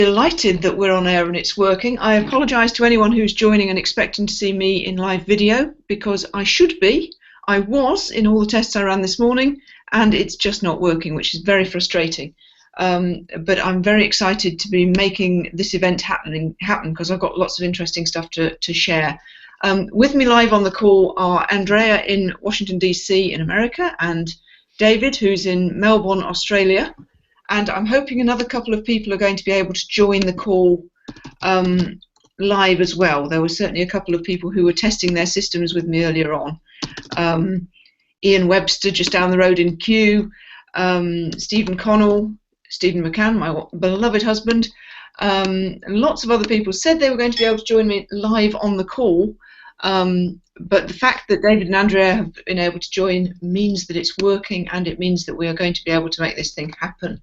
Delighted that we're on air and it's working. I apologise to anyone who's joining and expecting to see me in live video, because I should be. I was in all the tests I ran this morning, and it's just not working, which is very frustrating. But I'm very excited to be making this event happen because I've got lots of interesting stuff to share. With me live on the call are Andrea in Washington DC in America, and David, who's in Melbourne, Australia. And I'm hoping another couple of people are going to be able to join the call live as well. There were certainly a couple of people who were testing their systems with me earlier on. Ian Webster just down the road in Kew, Stephen Connell, Stephen McCann, my beloved husband, and lots of other people said they were going to be able to join me live on the call. But the fact that David and Andrea have been able to join means that it's working, and it means that we are going to be able to make this thing happen.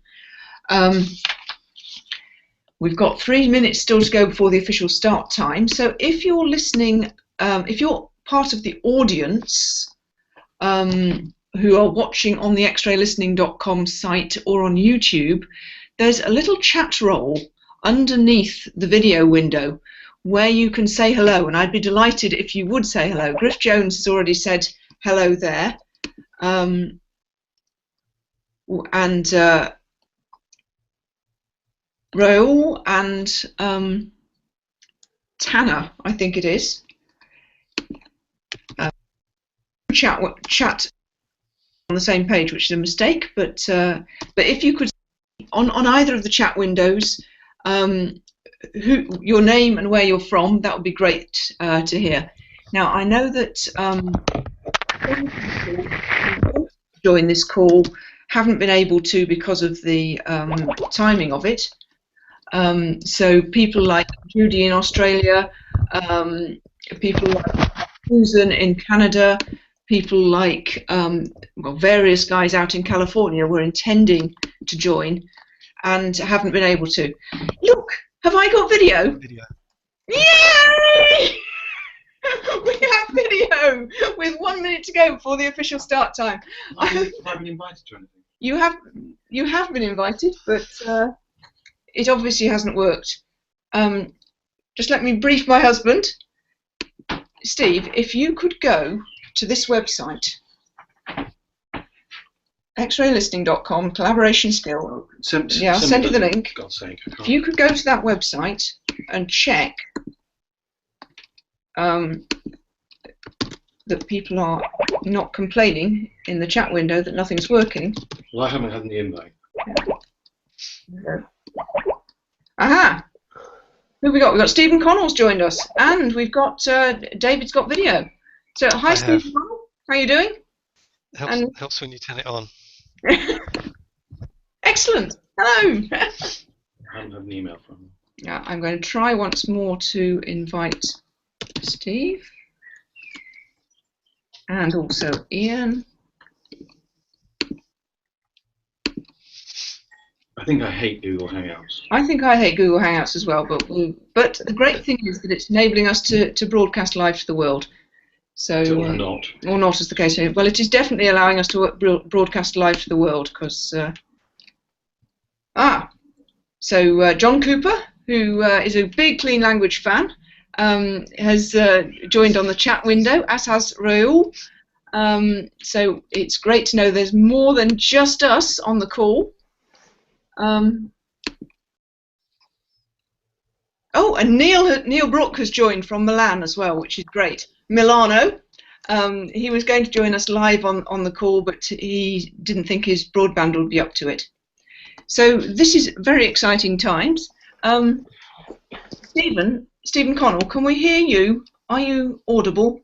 We've got 3 minutes still to go before the official start time. So if you're listening, if you're part of the audience who are watching on the xraylistening.com site or on YouTube, there's a little chat roll underneath the video window where you can say hello, and I'd be delighted if you would say hello. Griff Jones has already said hello there, and Raoul and Tanner, I think it is. Chat on the same page, which is a mistake, but if you could on either of the chat windows your name and where you're from, that would be great to hear. Now, I know that join this call haven't been able to because of the timing of it. So people like Judy in Australia, people like Susan in Canada, people like well, various guys out in California were intending to join and haven't been able to. Look, have I got video? Video. Yay! We have video with 1 minute to go before the official start time. Have I been invited to anything? You have been invited, but it obviously hasn't worked. Just let me brief my husband. Steve, if you could go to this website, xraylistening.com, collaboration skill. Yeah, I'll send you the link. God's sake, I can't. If you could go to that website and check that people are not complaining in the chat window that nothing's working. Well, I haven't had any invite. Yeah. Aha! Who have we got? We've got Stephen Connell's joined us, and we've got David's got video. So, hi Stephen Connell, how are you doing? Helps when you turn it on. Excellent. Hello. I haven't had an email from him. Yeah, I'm going to try once more to invite Steve and also Ian. I think I hate Google Hangouts. I think I hate Google Hangouts as well, but the great thing is that it's enabling us to broadcast live to the world. So, or not. Or not, as the case may be. Well, it is definitely allowing us to broadcast live to the world, because... So John Cooper, who is a big Clean Language fan, has joined on the chat window, as has Raoul. So it's great to know there's more than just us on the call. Oh, and Neil Brook has joined from Milan as well, which is great. Milano. He was going to join us live on the call, but he didn't think his broadband would be up to it. So this is very exciting times. Stephen Connell, can we hear you? Are you audible?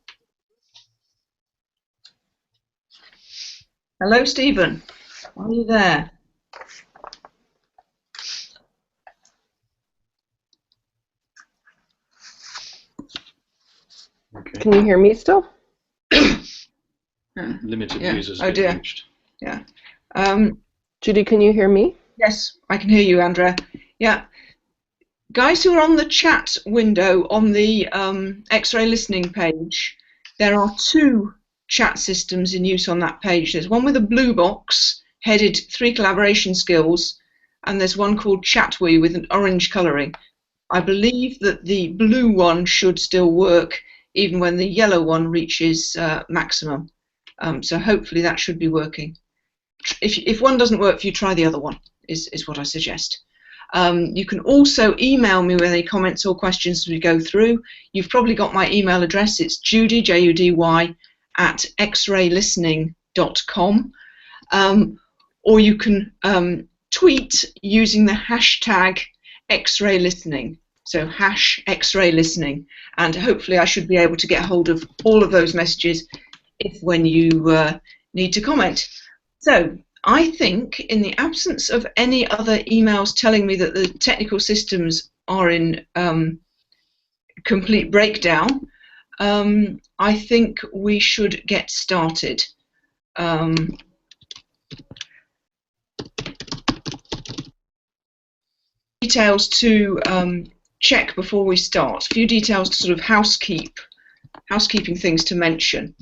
Hello, Stephen. Are you there? Okay. Can you hear me still? Limited Yeah. users. Oh dear. Reached. Yeah. Judy, can you hear me? Yes, I can hear you, Andrea. Yeah. Guys who are on the chat window on the X-Ray Listening page, there are 2 chat systems in use on that page. There's one with a blue box headed 3 collaboration skills, and there's one called Chatwe with an orange colouring. I believe that the blue one should still work even when the yellow one reaches maximum. So hopefully that should be working. If one doesn't work for you, try the other one, is what I suggest. You can also email me with any comments or questions as we go through. You've probably got my email address. It's Judy, Judy, at xraylistening.com. Or you can tweet using the hashtag xraylistening. So #xraylistening. And hopefully I should be able to get hold of all of those messages when you need to comment. So I think, in the absence of any other emails telling me that the technical systems are in complete breakdown, I think we should get started. Details to check before we start. A few details to sort of housekeeping things to mention.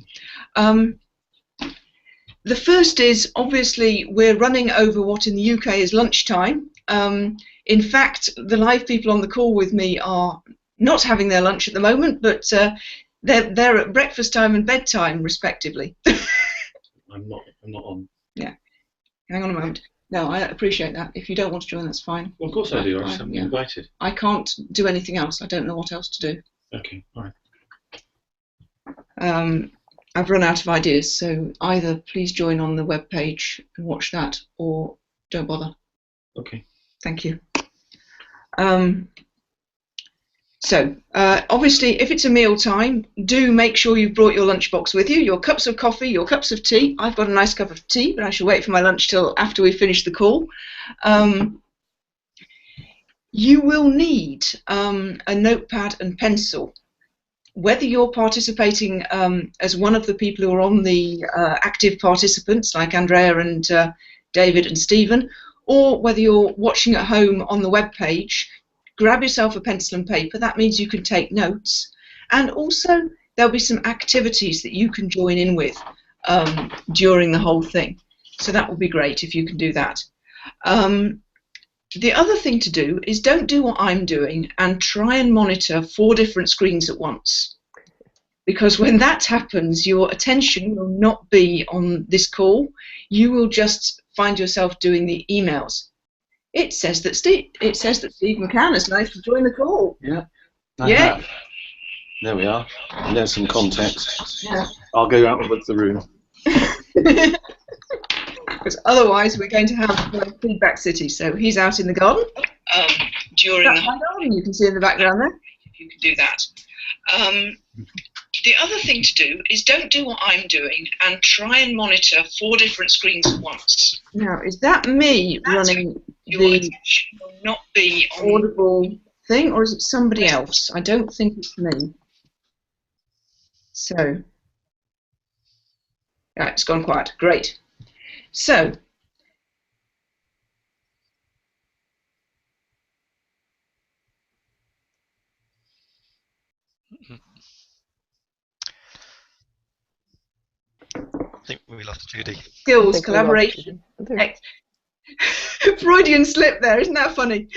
The first is, obviously, we're running over what in the UK is lunchtime. In fact, the live people on the call with me are not having their lunch at the moment, but they're at breakfast time and bedtime, respectively. I'm not on. Yeah. Hang on a moment. No, I appreciate that. If you don't want to join, that's fine. Well, of course I do. I just haven't been invited. I can't do anything else. I don't know what else to do. Okay, all right. I've run out of ideas, so either please join on the web page and watch that, or don't bother. Okay. Thank you. Obviously, if it's a meal time, do make sure you've brought your lunchbox with you, your cups of coffee, your cups of tea. I've got a nice cup of tea, but I shall wait for my lunch till after we finish the call. You will need a notepad and pencil. Whether you're participating as one of the people who are on the active participants, like Andrea and David and Stephen, or whether you're watching at home on the web page, grab yourself a pencil and paper. That means you can take notes. And also, there'll be some activities that you can join in with during the whole thing. So that would be great if you can do that. The other thing to do is don't do what I'm doing and try and monitor 4 different screens at once. Because when that happens, your attention will not be on this call. You will just find yourself doing the emails. It says that Steve McCann has managed to join the call. Yeah. I have. There we are. And there's some context. Yeah. I'll go out of the room. Because otherwise we're going to have feedback city. So he's out in the garden during the garden. You can see in the background there. If you can do that. The other thing to do is don't do what I'm doing and try and monitor 4 different screens at once. Now, is that me running the not be audible thing, or is it somebody else? I don't think it's me. So, yeah, it's gone quiet. Great. So, I think we lost Judy. Skills, collaboration. Freudian slip there, isn't that funny?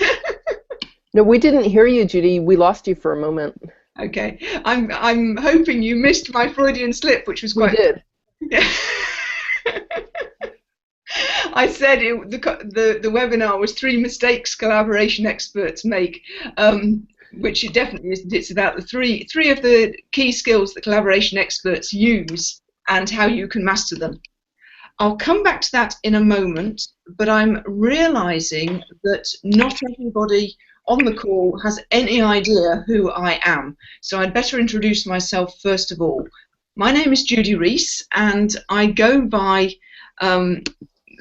No, we didn't hear you, Judy. We lost you for a moment. Okay, I'm hoping you missed my Freudian slip, which was quite. We did. Yeah. I said the webinar was 3 mistakes collaboration experts make, which it definitely isn't. It's about the three of the key skills that collaboration experts use and how you can master them. I'll come back to that in a moment, but I'm realizing that not everybody on the call has any idea who I am, so I'd better introduce myself first of all. My name is Judy Rees, and I go by the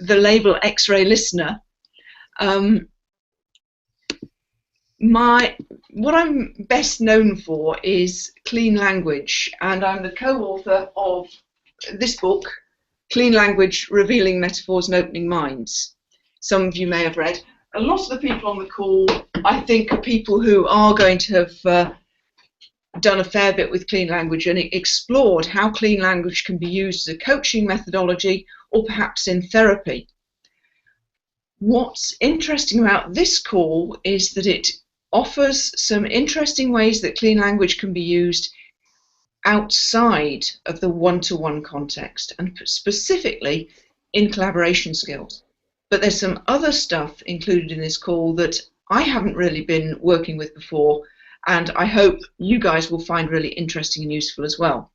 label X-Ray Listener. What I'm best known for is clean language, and I'm the co-author of this book, Clean Language, Revealing Metaphors and Opening Minds. Some of you may have read. A lot of the people on the call, I think, are people who are going to have done a fair bit with clean language and explored how clean language can be used as a coaching methodology or perhaps in therapy. What's interesting about this call is that it offers some interesting ways that clean language can be used outside of the one-to-one context, and specifically in collaboration skills. But there's some other stuff included in this call that I haven't really been working with before, and I hope you guys will find really interesting and useful as well.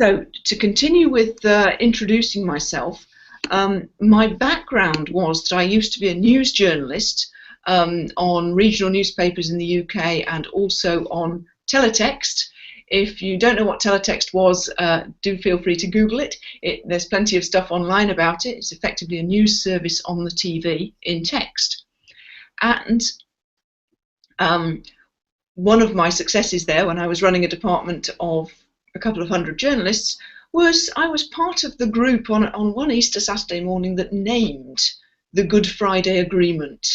So to continue with introducing myself, my background was that I used to be a news journalist on regional newspapers in the UK and also on teletext. If you don't know what teletext was, do feel free to Google it. There's plenty of stuff online about it. It's effectively a news service on the TV in text. And one of my successes there when I was running a department of a couple of hundred journalists was I was part of the group on one Easter Saturday morning that named the Good Friday Agreement.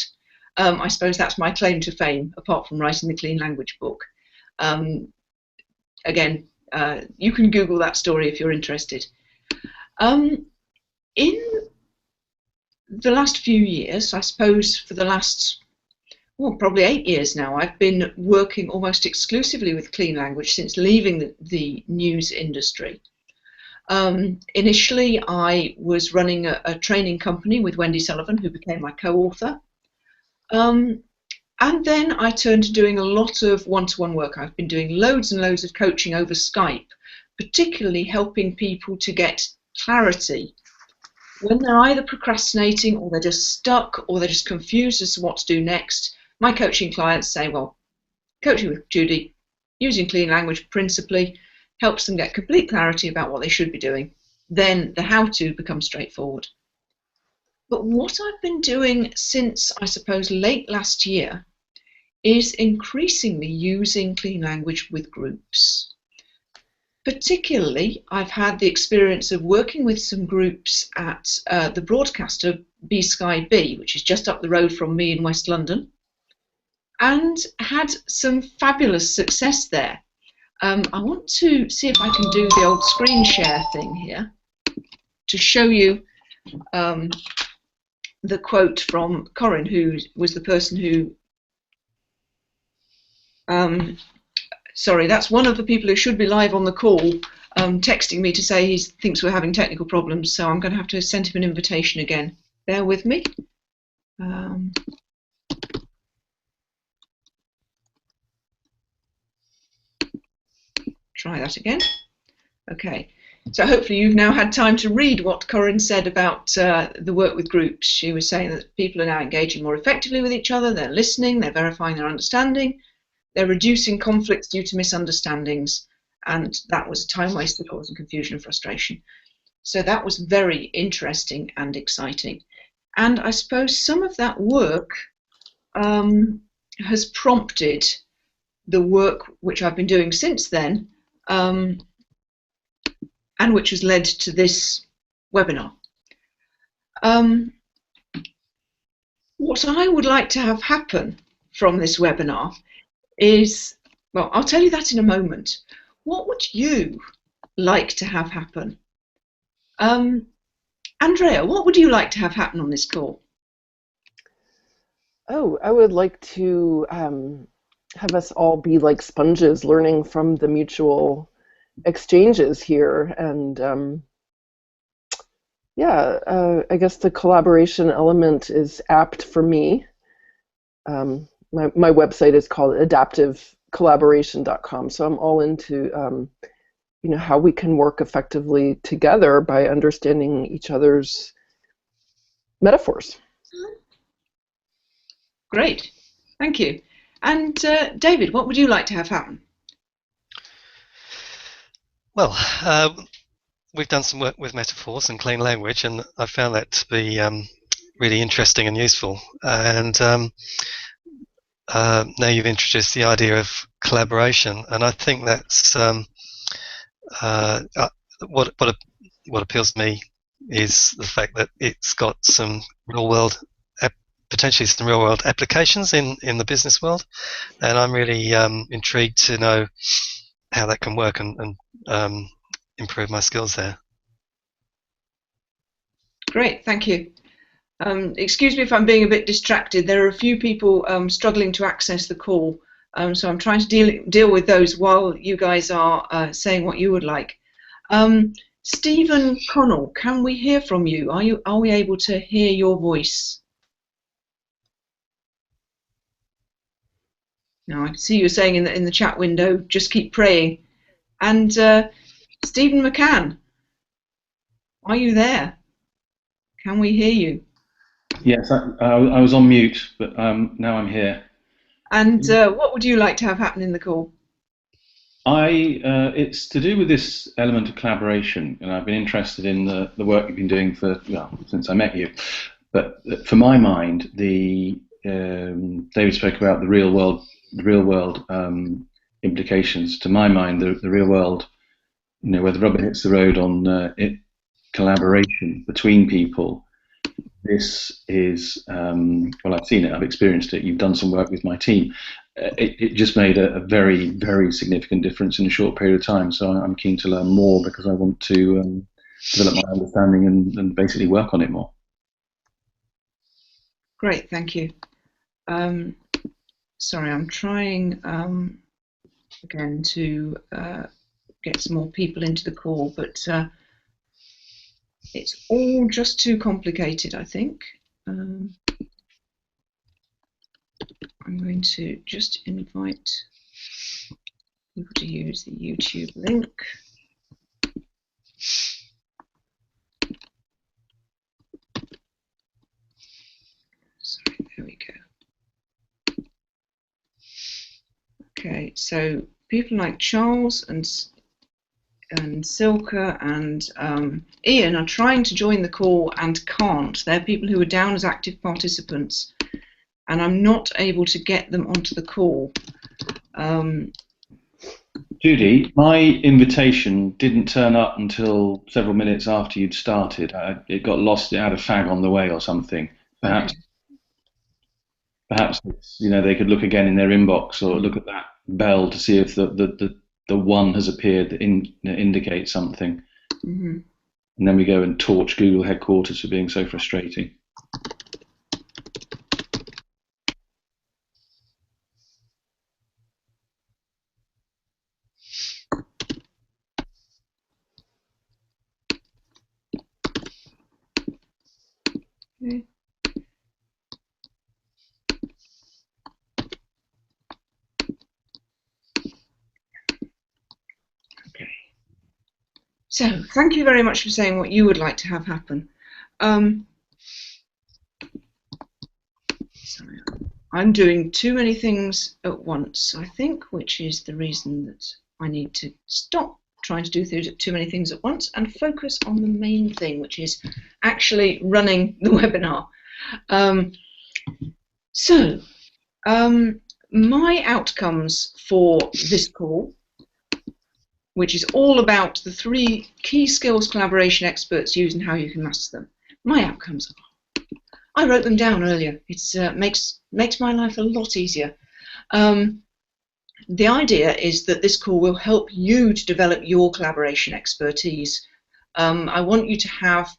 I suppose that's my claim to fame, apart from writing the Clean Language book. Again, you can Google that story if you're interested. In the last few years, I suppose for the last, well, probably 8 years now, I've been working almost exclusively with clean language since leaving the news industry. Initially, I was running a training company with Wendy Sullivan, who became my co-author. And then I turned to doing a lot of one-to-one work. I've been doing loads and loads of coaching over Skype, particularly helping people to get clarity when they're either procrastinating or they're just stuck or they're just confused as to what to do next. My coaching clients say, well, coaching with Judy, using clean language principally, helps them get complete clarity about what they should be doing. Then the how-to becomes straightforward. But what I've been doing since, I suppose, late last year is increasingly using clean language with groups. Particularly, I've had the experience of working with some groups at the broadcaster B Sky B, which is just up the road from me in West London, and had some fabulous success there. I want to see if I can do the old screen share thing here to show you the quote from Corin, who was the person who sorry, that's one of the people who should be live on the call, texting me to say he thinks we're having technical problems, so I'm going to have to send him an invitation again. Bear with me. Try that again. Okay, so hopefully you've now had time to read what Corin said about the work with groups. She was saying that people are now engaging more effectively with each other, they're listening, they're verifying their understanding, they're reducing conflicts due to misunderstandings, and that was time wasted causing confusion and frustration. So that was very interesting and exciting. And I suppose some of that work has prompted the work which I've been doing since then, and which has led to this webinar. What I would like to have happen from this webinar is, well, I'll tell you that in a moment. What would you like to have happen? Andrea, what would you like to have happen on this call? Oh, I would like to have us all be like sponges learning from the mutual exchanges here. And yeah, I guess the collaboration element is apt for me. My website is called adaptivecollaboration.com, so I'm all into you know, how we can work effectively together by understanding each other's metaphors. Great, thank you. And David, what would you like to have happen? Well, we've done some work with metaphors and clean language, and I found that to be really interesting and useful. And now you've introduced the idea of collaboration, and I think that's what appeals to me is the fact that it's got some potentially some real world applications in the business world, and I'm really intrigued to know how that can work and improve my skills there. Great, thank you. Excuse me if I'm being a bit distracted. There are a few people struggling to access the call, so I'm trying to deal with those while you guys are saying what you would like. Stephen Connell, can we hear from you? Are we able to hear your voice? Now I can see you saying in the chat window, just keep praying. And Stephen McCann, are you there? Can we hear you? Yes, I was on mute, but now I'm here. And what would you like to have happen in the call? It's to do with this element of collaboration, and I've been interested in the work you've been doing since I met you. But for my mind, David spoke about the real world implications. To my mind, the real world, where the rubber hits the road on collaboration between people. This is, well, I've seen it, I've experienced it, you've done some work with my team. It just made a very, very significant difference in a short period of time, so I'm keen to learn more because I want to develop my understanding and basically work on it more. Great, thank you. Sorry, I'm trying again to get some more people into the call, but it's all just too complicated, I think. I'm going to just invite people to use the YouTube link. Sorry, there we go. Okay, so people like Charles and Silke and Ian are trying to join the call and can't. They're people who are down as active participants, and I'm not able to get them onto the call. Judy, my invitation didn't turn up until several minutes after you'd started. It got lost, it had a fag on the way or something. Perhaps it's, they could look again in their inbox or look at that bell to see if the one has appeared that indicates something. Mm-hmm. And then we go and torch Google headquarters for being so frustrating. Okay. So, thank you very much for saying what you would like to have happen. Sorry, I'm doing too many things at once, I think, which is the reason that I need to stop trying to do too many things at once and focus on the main thing, which is actually running the webinar. My outcomes for this call, which is all about the 3 key skills collaboration experts use and how you can master them. My outcomes are, I wrote them down earlier. It makes my life a lot easier. The idea is that this call will help you to develop your collaboration expertise. I want you to have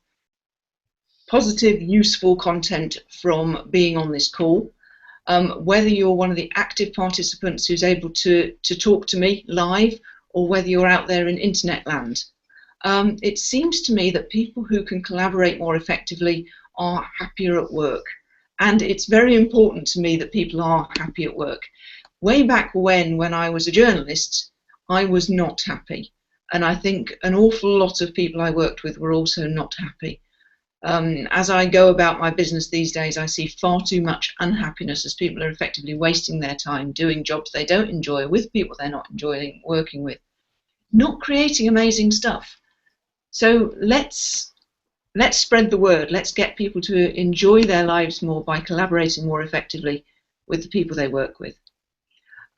positive, useful content from being on this call. Whether you're one of the active participants who's able to talk to me live, or whether you're out there in internet land. It seems to me that people who can collaborate more effectively are happier at work. And it's very important to me that people are happy at work. Way back when I was a journalist, I was not happy. And I think an awful lot of people I worked with were also not happy. As I go about my business these days, I see far too much unhappiness as people are effectively wasting their time doing jobs they don't enjoy with people they're not enjoying working with, not creating amazing stuff. So let's spread the word. Let's get people to enjoy their lives more by collaborating more effectively with the people they work with.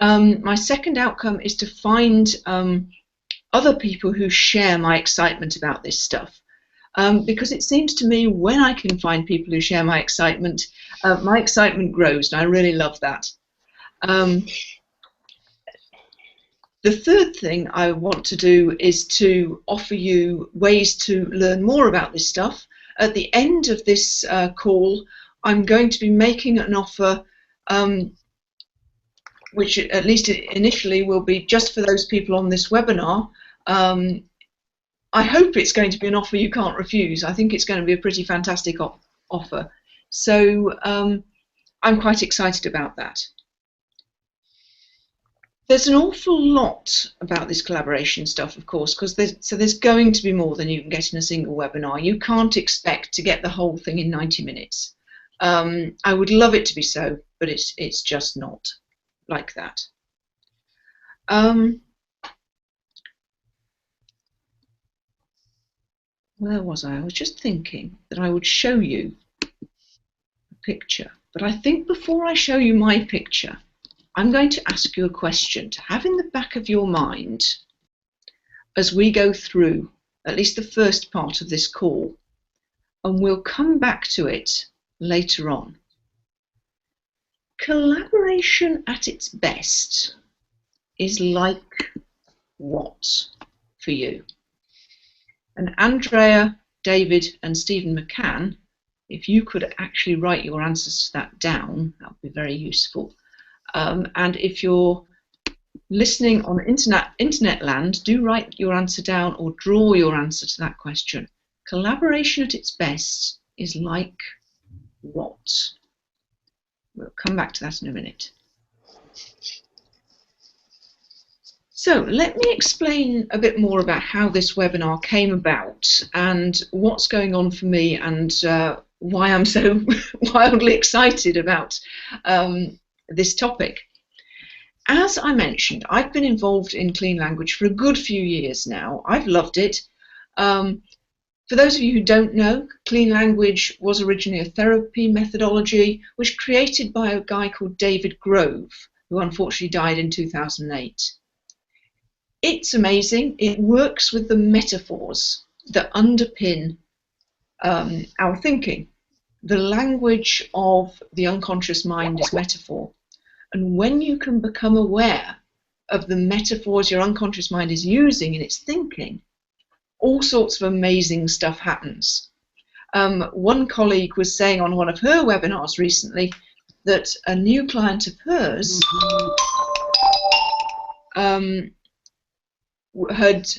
My second outcome is to find other people who share my excitement about this stuff. Because it seems to me when I can find people who share my excitement grows, and I really love that. The third thing I want to do is to offer you ways to learn more about this stuff. at the end of this call, I'm going to be making an offer, which at least initially will be just for those people on this webinar. I hope it's going to be an offer you can't refuse. I think it's going to be a pretty fantastic offer. So I'm quite excited about that. There's an awful lot about this collaboration stuff, of course, because there's going to be more than you can get in a single webinar. You can't expect to get the whole thing in 90 minutes. I would love it to be so, but it's just not like that. Where was I? I was just thinking that I would show you a picture, but I think before I show you my picture, I'm going to ask you a question to have in the back of your mind as we go through at least the first part of this call, and we'll come back to it later on. Collaboration at its best is like what for you? And Andrea, David, and Stephen McCann, if you could actually write your answers to that down, that would be very useful. And if you're listening on internet land, do write your answer down or draw your answer to that question. Collaboration at its best is like what? We'll come back to that in a minute. So let me explain a bit more about how this webinar came about and what's going on for me and why I'm so wildly excited about this topic. As I mentioned, I've been involved in clean language for a good few years now. I've loved it. For those of you who don't know, clean language was originally a therapy methodology which created by a guy called David Grove, who unfortunately died in 2008. It's amazing. It works with the metaphors that underpin our thinking. The language of the unconscious mind is metaphor. And when you can become aware of the metaphors your unconscious mind is using in its thinking, all sorts of amazing stuff happens. One colleague was saying on one of her webinars recently that a new client of hers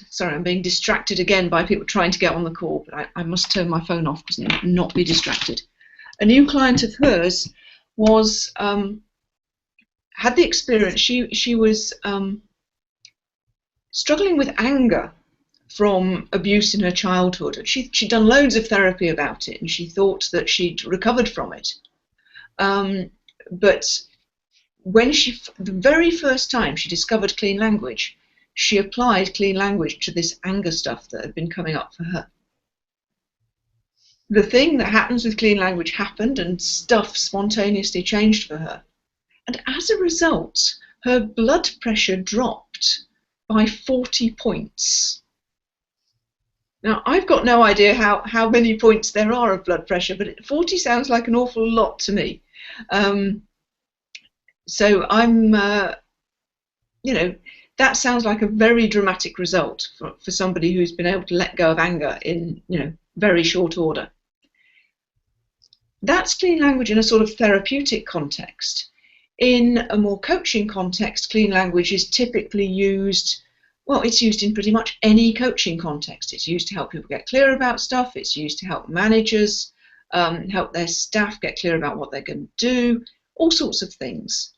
sorry, I'm being distracted again by people trying to get on the call, but I must turn my phone off because not be distracted. A new client of hers was had the experience. She was struggling with anger from abuse in her childhood. She'd done loads of therapy about it, and she thought that she'd recovered from it. But when the very first time she discovered clean language, she applied clean language to this anger stuff that had been coming up for her. The thing that happens with clean language happened, and stuff spontaneously changed for her. And as a result, her blood pressure dropped by 40 points. Now, I've got no idea how many points there are of blood pressure, but 40 sounds like an awful lot to me. So I'm, that sounds like a very dramatic result for somebody who's been able to let go of anger in, very short order. That's clean language in a sort of therapeutic context. In a more coaching context, clean language is typically used, well, it's used in pretty much any coaching context. It's used to help people get clear about stuff. It's used to help managers help their staff get clear about what they're going to do, all sorts of things.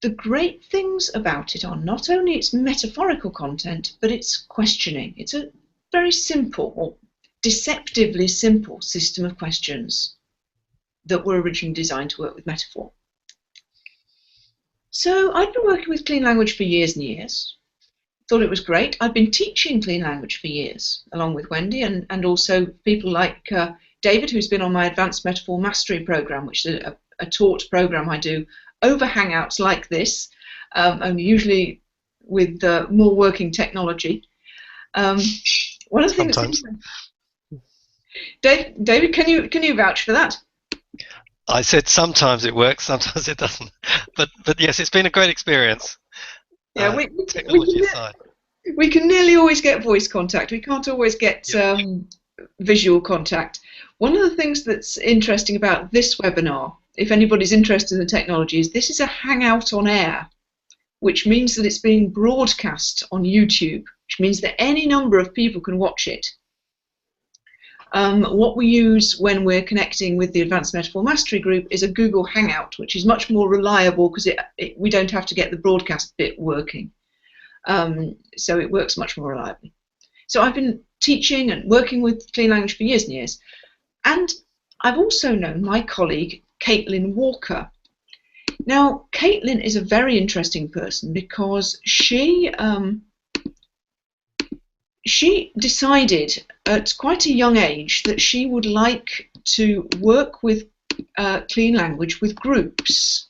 The great things about it are not only its metaphorical content, but its questioning. It's a very simple, or deceptively simple system of questions that were originally designed to work with metaphor. So I'd been working with clean language for years and years. Thought it was great. I'd been teaching clean language for years, along with Wendy and also people like David, who's been on my Advanced Metaphor Mastery program, which is a taught program I do over Hangouts like this, only usually with more working technology. One of the things. Sometimes. David, can you vouch for that? I said sometimes it works, sometimes it doesn't. But yes, it's been a great experience. Yeah, technology aside. We can nearly always get voice contact. We can't always get visual contact. One of the things that's interesting about this webinar, if anybody's interested in the technology, is this is a Hangout on air, which means that it's being broadcast on YouTube, which means that any number of people can watch it. What we use when we're connecting with the Advanced Metaphor Mastery group is a Google Hangout, which is much more reliable because we don't have to get the broadcast bit working. So it works much more reliably. So I've been teaching and working with clean language for years and years. And I've also known my colleague, Caitlin Walker. Now, Caitlin is a very interesting person because she decided at quite a young age that she would like to work with clean language with groups.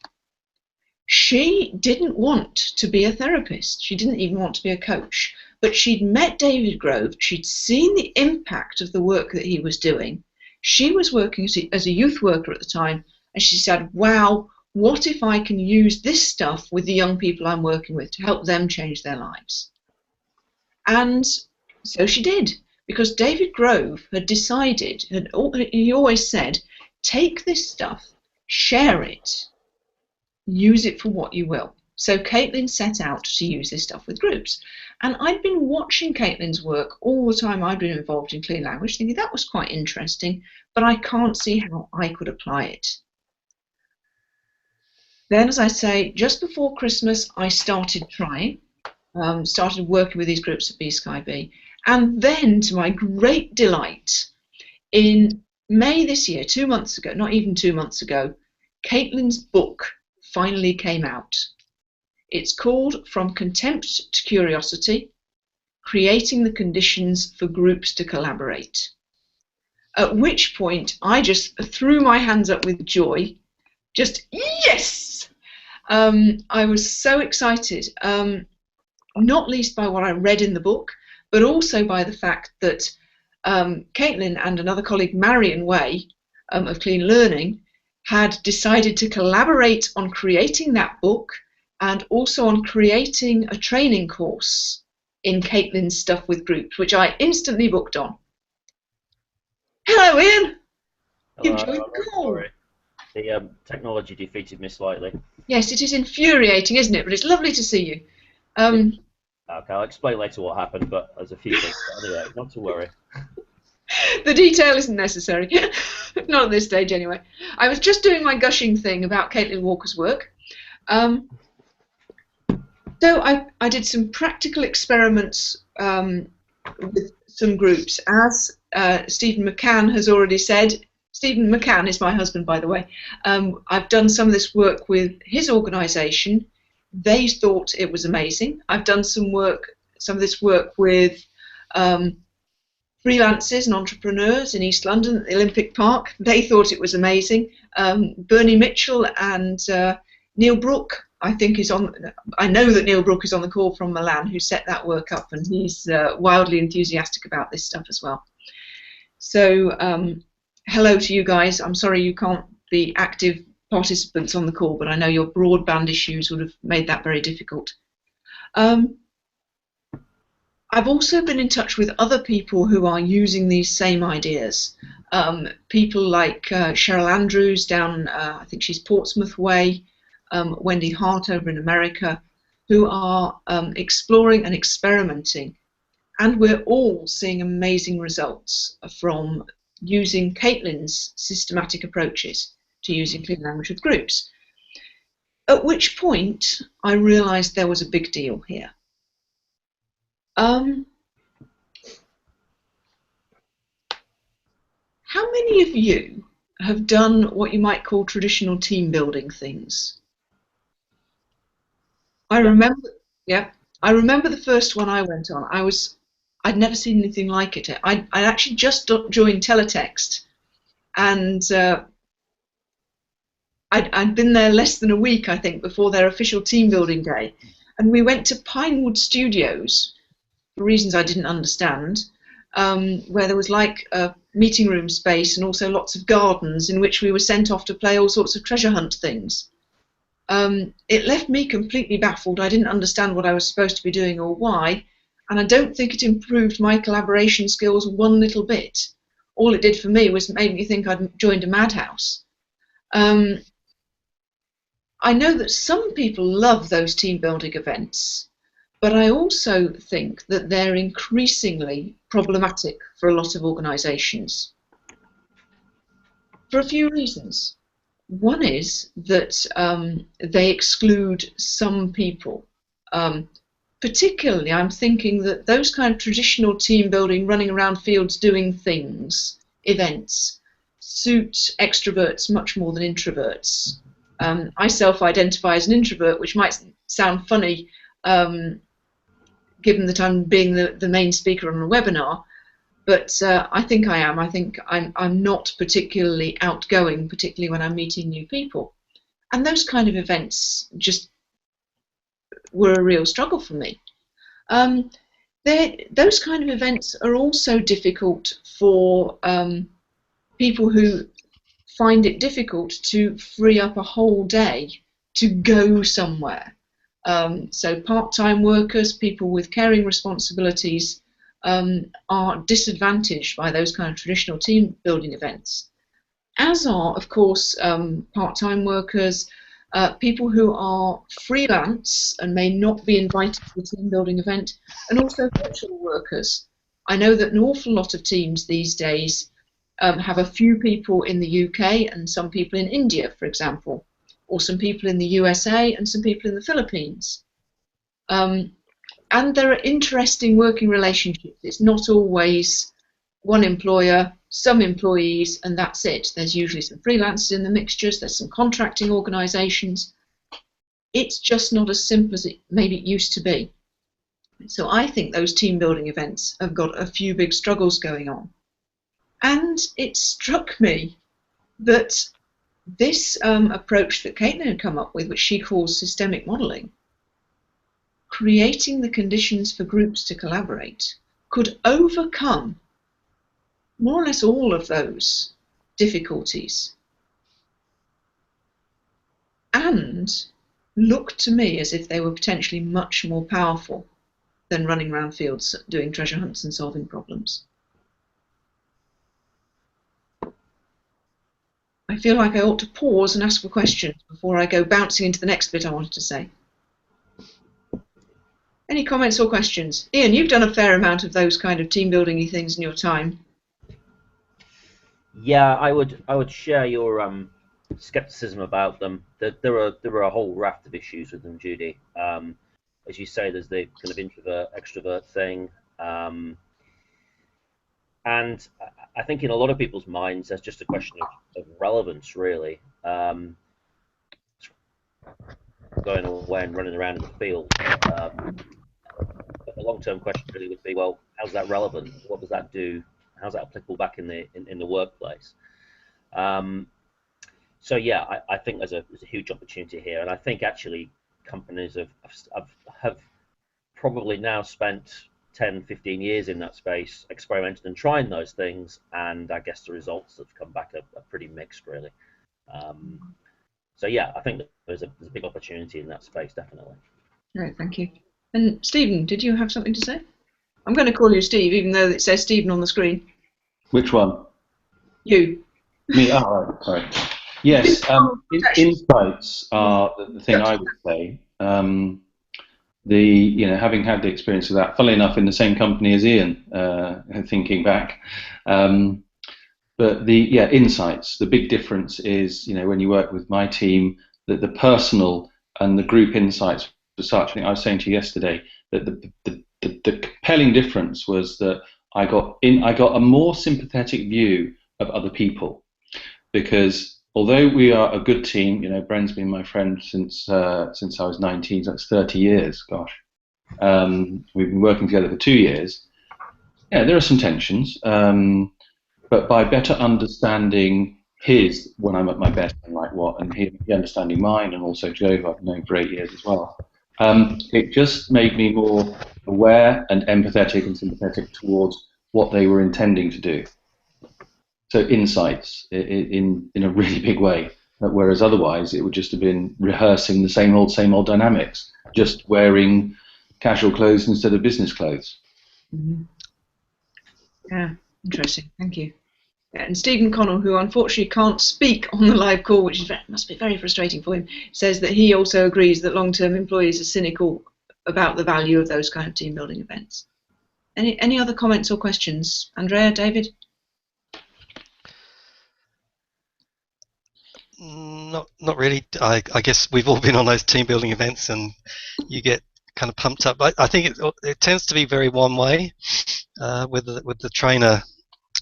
She didn't want to be a therapist. She didn't even want to be a coach. But she'd met David Grove. She'd seen the impact of the work that he was doing. She was working as a youth worker at the time, and she said, wow, what if I can use this stuff with the young people I'm working with to help them change their lives? And so she did, because David Grove had decided, he always said, take this stuff, share it, use it for what you will. So Caitlin set out to use this stuff with groups. And I'd been watching Caitlin's work all the time I'd been involved in clean language, thinking that was quite interesting, but I can't see how I could apply it. Then, as I say, just before Christmas, I started trying, started working with these groups at B-Sky-B. And then, to my great delight, in May this year, 2 months ago, not even 2 months ago, Caitlin's book finally came out. It's called From Contempt to Curiosity, Creating the Conditions for Groups to Collaborate. At which point I just threw my hands up with joy, just yes! I was so excited, not least by what I read in the book, but also by the fact that Caitlin and another colleague, Marion Way, of Clean Learning, had decided to collaborate on creating that book and also on creating a training course in Caitlin's stuff with groups, which I instantly booked on. Hello, Ian. Hello, You've joined the call. sorry. The technology defeated me slightly. Yes, it is infuriating, isn't it? But it's lovely to see you. Okay, I'll explain later what happened, but there's a few things. But anyway, not to worry. The detail isn't necessary. Not at this stage, anyway. I was just doing my gushing thing about Caitlin Walker's work. So I did some practical experiments with some groups. As Stephen McCann has already said, Stephen McCann is my husband, by the way. I've done some of this work with his organisation. They thought it was amazing. I've done some of this work with freelancers and entrepreneurs in East London at the Olympic Park. They thought it was amazing. Bernie Mitchell and Neil Brook, I think, is on. I know that Neil Brook is on the call from Milan, who set that work up, and he's wildly enthusiastic about this stuff as well. So hello to you guys. I'm sorry you can't be active participants on the call, but I know your broadband issues would have made that very difficult. I've also been in touch with other people who are using these same ideas. People like Cheryl Andrews down, I think she's Portsmouth Way, Wendy Hart over in America, who are exploring and experimenting. And we're all seeing amazing results from using Caitlin's systematic approaches to using clean language with groups. At which point I realized there was a big deal here. How many of you have done what you might call traditional team building things? I remember the first one I went on. I'd never seen anything like it. I'd actually just joined Teletext, and I'd been there less than a week, I think, before their official team building day, and we went to Pinewood Studios for reasons I didn't understand, where there was like a meeting room space and also lots of gardens in which we were sent off to play all sorts of treasure hunt things. It left me completely baffled. I didn't understand what I was supposed to be doing or why, and I don't think it improved my collaboration skills one little bit. all it did for me was make me think I'd joined a madhouse. I know that some people love those team building events, but I also think that they're increasingly problematic for a lot of organisations for a few reasons. One is that they exclude some people. Particularly, I'm thinking that those kind of traditional team building, running around fields doing things, events, suit extroverts much more than introverts. I self-identify as an introvert, which might sound funny given that I'm being the main speaker on a webinar, but I think I am. I think I'm not particularly outgoing, particularly when I'm meeting new people. And those kind of events just were a real struggle for me. Those kind of events are also difficult for people who find it difficult to free up a whole day to go somewhere. So part-time workers, people with caring responsibilities, are disadvantaged by those kind of traditional team building events, as are, of course, part-time workers, people who are freelance and may not be invited to a team building event, and also virtual workers. I know that an awful lot of teams these days have a few people in the UK and some people in India, for example, or some people in the USA and some people in the Philippines. And there are interesting working relationships. It's not always one employer, some employees, and that's it. There's usually some freelancers in the mixtures, there's some contracting organisations. It's just not as simple as maybe it used to be. So I think those team building events have got a few big struggles going on. And it struck me that this approach that Caitlin had come up with, which she calls systemic modelling, creating the conditions for groups to collaborate, could overcome more or less all of those difficulties and looked to me as if they were potentially much more powerful than running around fields doing treasure hunts and solving problems. I feel like I ought to pause and ask a question before I go bouncing into the next bit I wanted to say. Any comments or questions? Ian, you've done a fair amount of those kind of team building-y things in your time. Yeah, I would share your skepticism about them. There are a whole raft of issues with them, Judy. As you say, there's the kind of introvert extrovert thing, and I think in a lot of people's minds, that's just a question of relevance, really. Going away and running around in the field. But the long-term question really would be, well, how's that relevant? What does that do? How's that applicable back in the workplace? So yeah, I think there's a huge opportunity here, and I think actually companies have probably now spent 10, 15 years in that space, experimenting and trying those things, and I guess the results that have come back are pretty mixed, really. So yeah, I think that there's a big opportunity in that space, definitely. Right, thank you. And Stephen, did you have something to say? I'm going to call you Steve, even though it says Stephen on the screen. Which one? You. Me? Oh, right, sorry. Yes, insights are the thing I would say. Having had the experience of that, funnily enough, in the same company as Ian, thinking back. But insights. The big difference is, when you work with my team, that the personal and the group insights were such. I think I was saying to you yesterday that the compelling difference was that I got a more sympathetic view of other people, because although we are a good team, Bren's been my friend since I was 19, so that's 30 years, gosh. We've been working together for 2 years. Yeah, there are some tensions, but by better understanding his, when I'm at my best and like what, and he understanding mine, and also Joe, who I've known for 8 years as well, it just made me more aware and empathetic and sympathetic towards what they were intending to do. So insights in a really big way, whereas otherwise it would just have been rehearsing the same old dynamics, just wearing casual clothes instead of business clothes. Mm-hmm. Yeah, interesting. Thank you. And Stephen Connell, who unfortunately can't speak on the live call, which must be very frustrating for him, says that he also agrees that long-term employees are cynical about the value of those kind of team building events. Any other comments or questions? Andrea, David? Not really. I guess we've all been on those team building events, and you get kind of pumped up. I think it tends to be very one way, with the trainer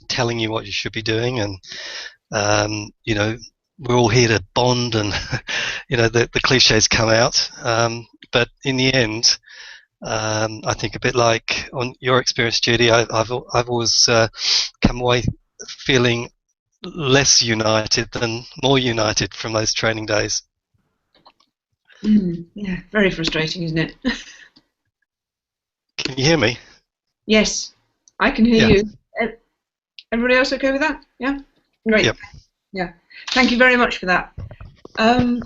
telling you what you should be doing, and we're all here to bond, and the cliches come out. But in the end, I think a bit like on your experience, Judy, I've always come away feeling less united than more united from those training days. Yeah, very frustrating, isn't it? Can you hear me? Yes, I can hear you. Everybody else okay with that? Yeah? Great. Yep. Yeah. Thank you very much for that. I'm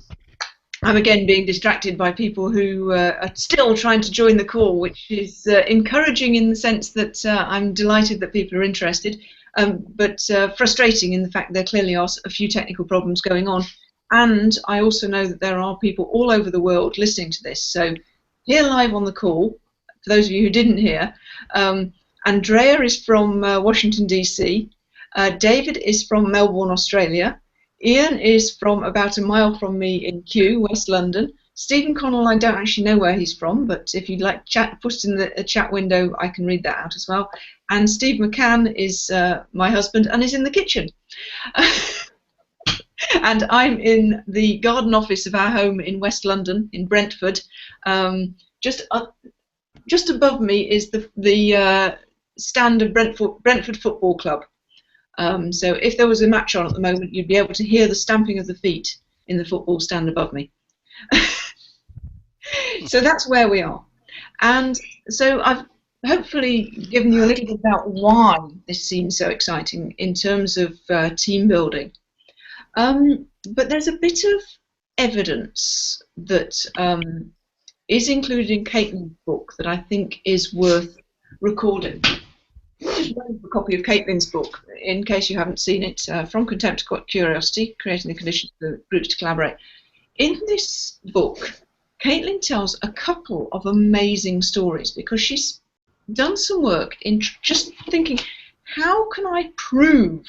again being distracted by people who are still trying to join the call, which is encouraging in the sense that I'm delighted that people are interested, but frustrating in the fact there clearly are a few technical problems going on. And I also know that there are people all over the world listening to this. So here live on the call, for those of you who didn't hear, Andrea is from Washington, D.C., David is from Melbourne, Australia, Ian is from about a mile from me in Kew, West London. Stephen Connell, I don't actually know where he's from, but if you'd like put it in the chat window, I can read that out as well. And Steve McCann is my husband and is in the kitchen. And I'm in the garden office of our home in West London, in Brentford. Just above me is the stand of Brentford Football Club. So if there was a match on at the moment, you'd be able to hear the stamping of the feet in the football stand above me. So that's where we are. And so I've hopefully given you a little bit about why this seems so exciting in terms of team building. But there's a bit of evidence that is included in Caitlin's book that I think is worth recording. Just a copy of Caitlin's book, in case you haven't seen it, From Contempt to Curiosity, Creating the Conditions for Groups to Collaborate. In this book, Caitlin tells a couple of amazing stories because she's done some work in just thinking, how can I prove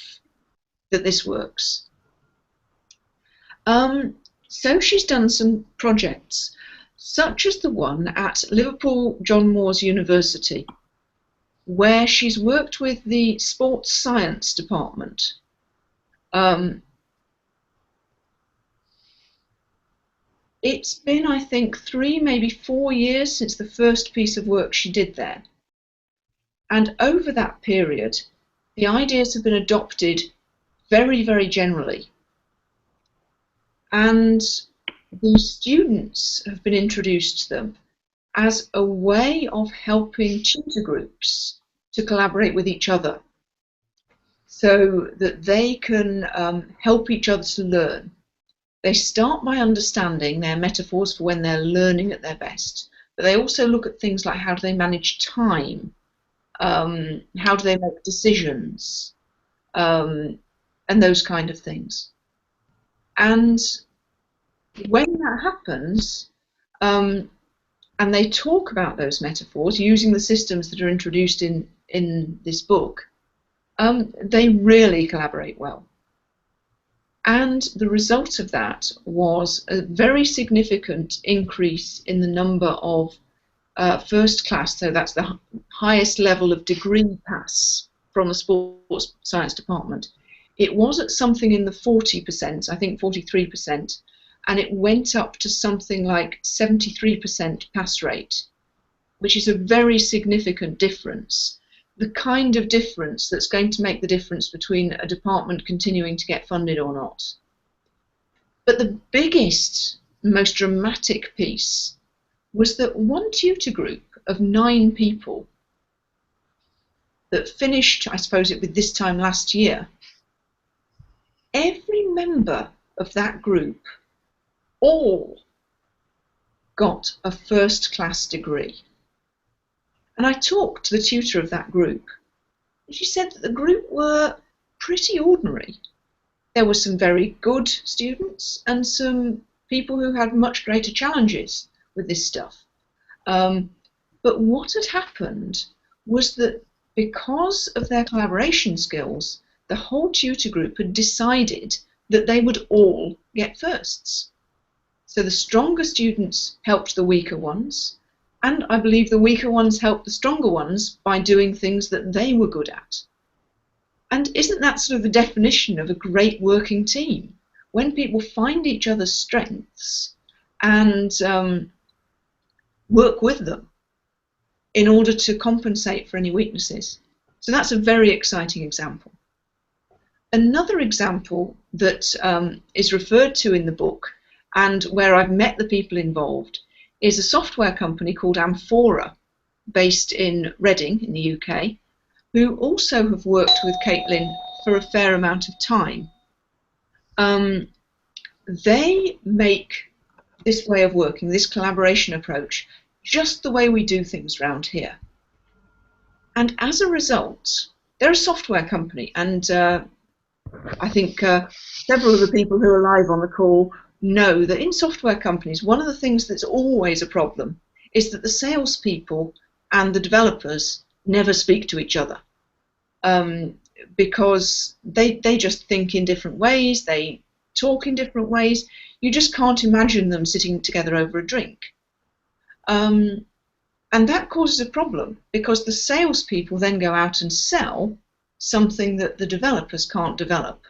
that this works? So she's done some projects, such as the one at Liverpool John Moores University, where she's worked with the sports science department. It's been, I think, 3, maybe 4 years since the first piece of work she did there. And over that period, the ideas have been adopted very, very generally. And the students have been introduced to them as a way of helping tutor groups to collaborate with each other so that they can help each other to learn. They start by understanding their metaphors for when they're learning at their best, but they also look at things like how do they manage time, how do they make decisions, and those kind of things. And when that happens, and they talk about those metaphors using the systems that are introduced in this book, they really collaborate well. And the result of that was a very significant increase in the number of first class, so that's the highest level of degree pass from the sports science department. It was at something in the 40%, I think 43%, and it went up to something like 73% pass rate, which is a very significant difference. The kind of difference that's going to make the difference between a department continuing to get funded or not. But the biggest, most dramatic piece was that one tutor group of 9 people that finished, I suppose it was this time last year, every member of that group all got a first-class degree. And I talked to the tutor of that group, and she said that the group were pretty ordinary. There were some very good students and some people who had much greater challenges with this stuff. But what had happened was that because of their collaboration skills, the whole tutor group had decided that they would all get firsts. So the stronger students helped the weaker ones, and I believe the weaker ones helped the stronger ones by doing things that they were good at. And isn't that sort of the definition of a great working team? When people find each other's strengths and work with them in order to compensate for any weaknesses. So that's a very exciting example. Another example that is referred to in the book, and where I've met the people involved, is a software company called Amphora, based in Reading in the UK, who also have worked with Caitlin for a fair amount of time. They make this way of working, this collaboration approach, just the way we do things around here. And as a result, they're a software company, and I think several of the people who are live on the call know that in software companies, one of the things that's always a problem is that the salespeople and the developers never speak to each other, because they just think in different ways, they talk in different ways. You just can't imagine them sitting together over a drink. And that causes a problem, because the salespeople then go out and sell something that the developers can't develop.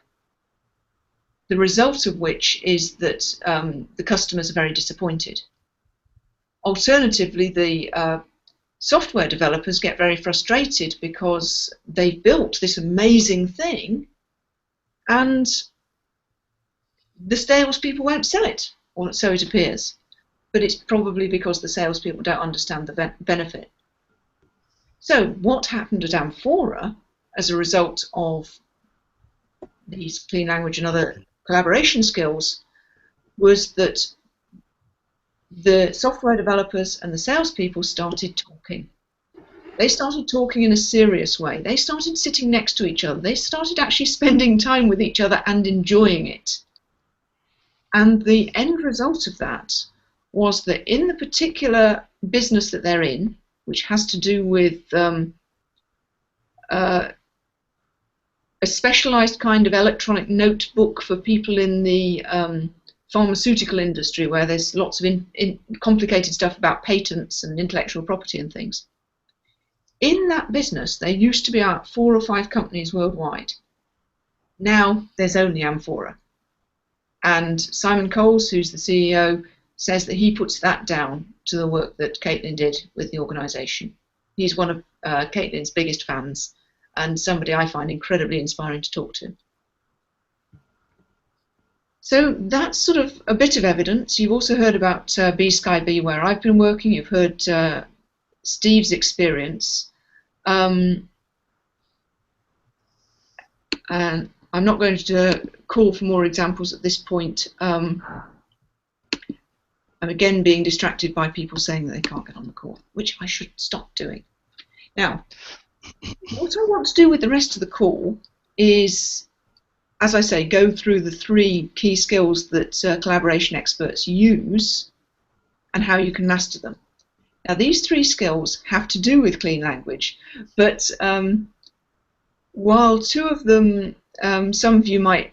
The result of which is that the customers are very disappointed. Alternatively, the software developers get very frustrated because they've built this amazing thing and the salespeople won't sell it, or so it appears. But it's probably because the salespeople don't understand the benefit. So what happened at Amphora as a result of these clean language and other collaboration skills was that the software developers and the salespeople started talking. They started talking in a serious way. They started sitting next to each other. They started actually spending time with each other and enjoying it. And the end result of that was that in the particular business that they're in, which has to do with a specialized kind of electronic notebook for people in the pharmaceutical industry, where there's lots of complicated stuff about patents and intellectual property and things. In that business, there used to be about 4 or 5 companies worldwide. Now there's only Amphora. And Simon Coles, who's the CEO, says that he puts that down to the work that Caitlin did with the organisation. He's one of Caitlin's biggest fans and somebody I find incredibly inspiring to talk to. So that's sort of a bit of evidence. You've also heard about B Sky B, where I've been working. You've heard Steve's experience. And I'm not going to call for more examples at this point. I'm again being distracted by people saying that they can't get on the call, which I should stop doing. Now, what I want to do with the rest of the call is, as I say, go through the 3 key skills that collaboration experts use and how you can master them. Now, these 3 skills have to do with clean language, but while 2 of them, some of you might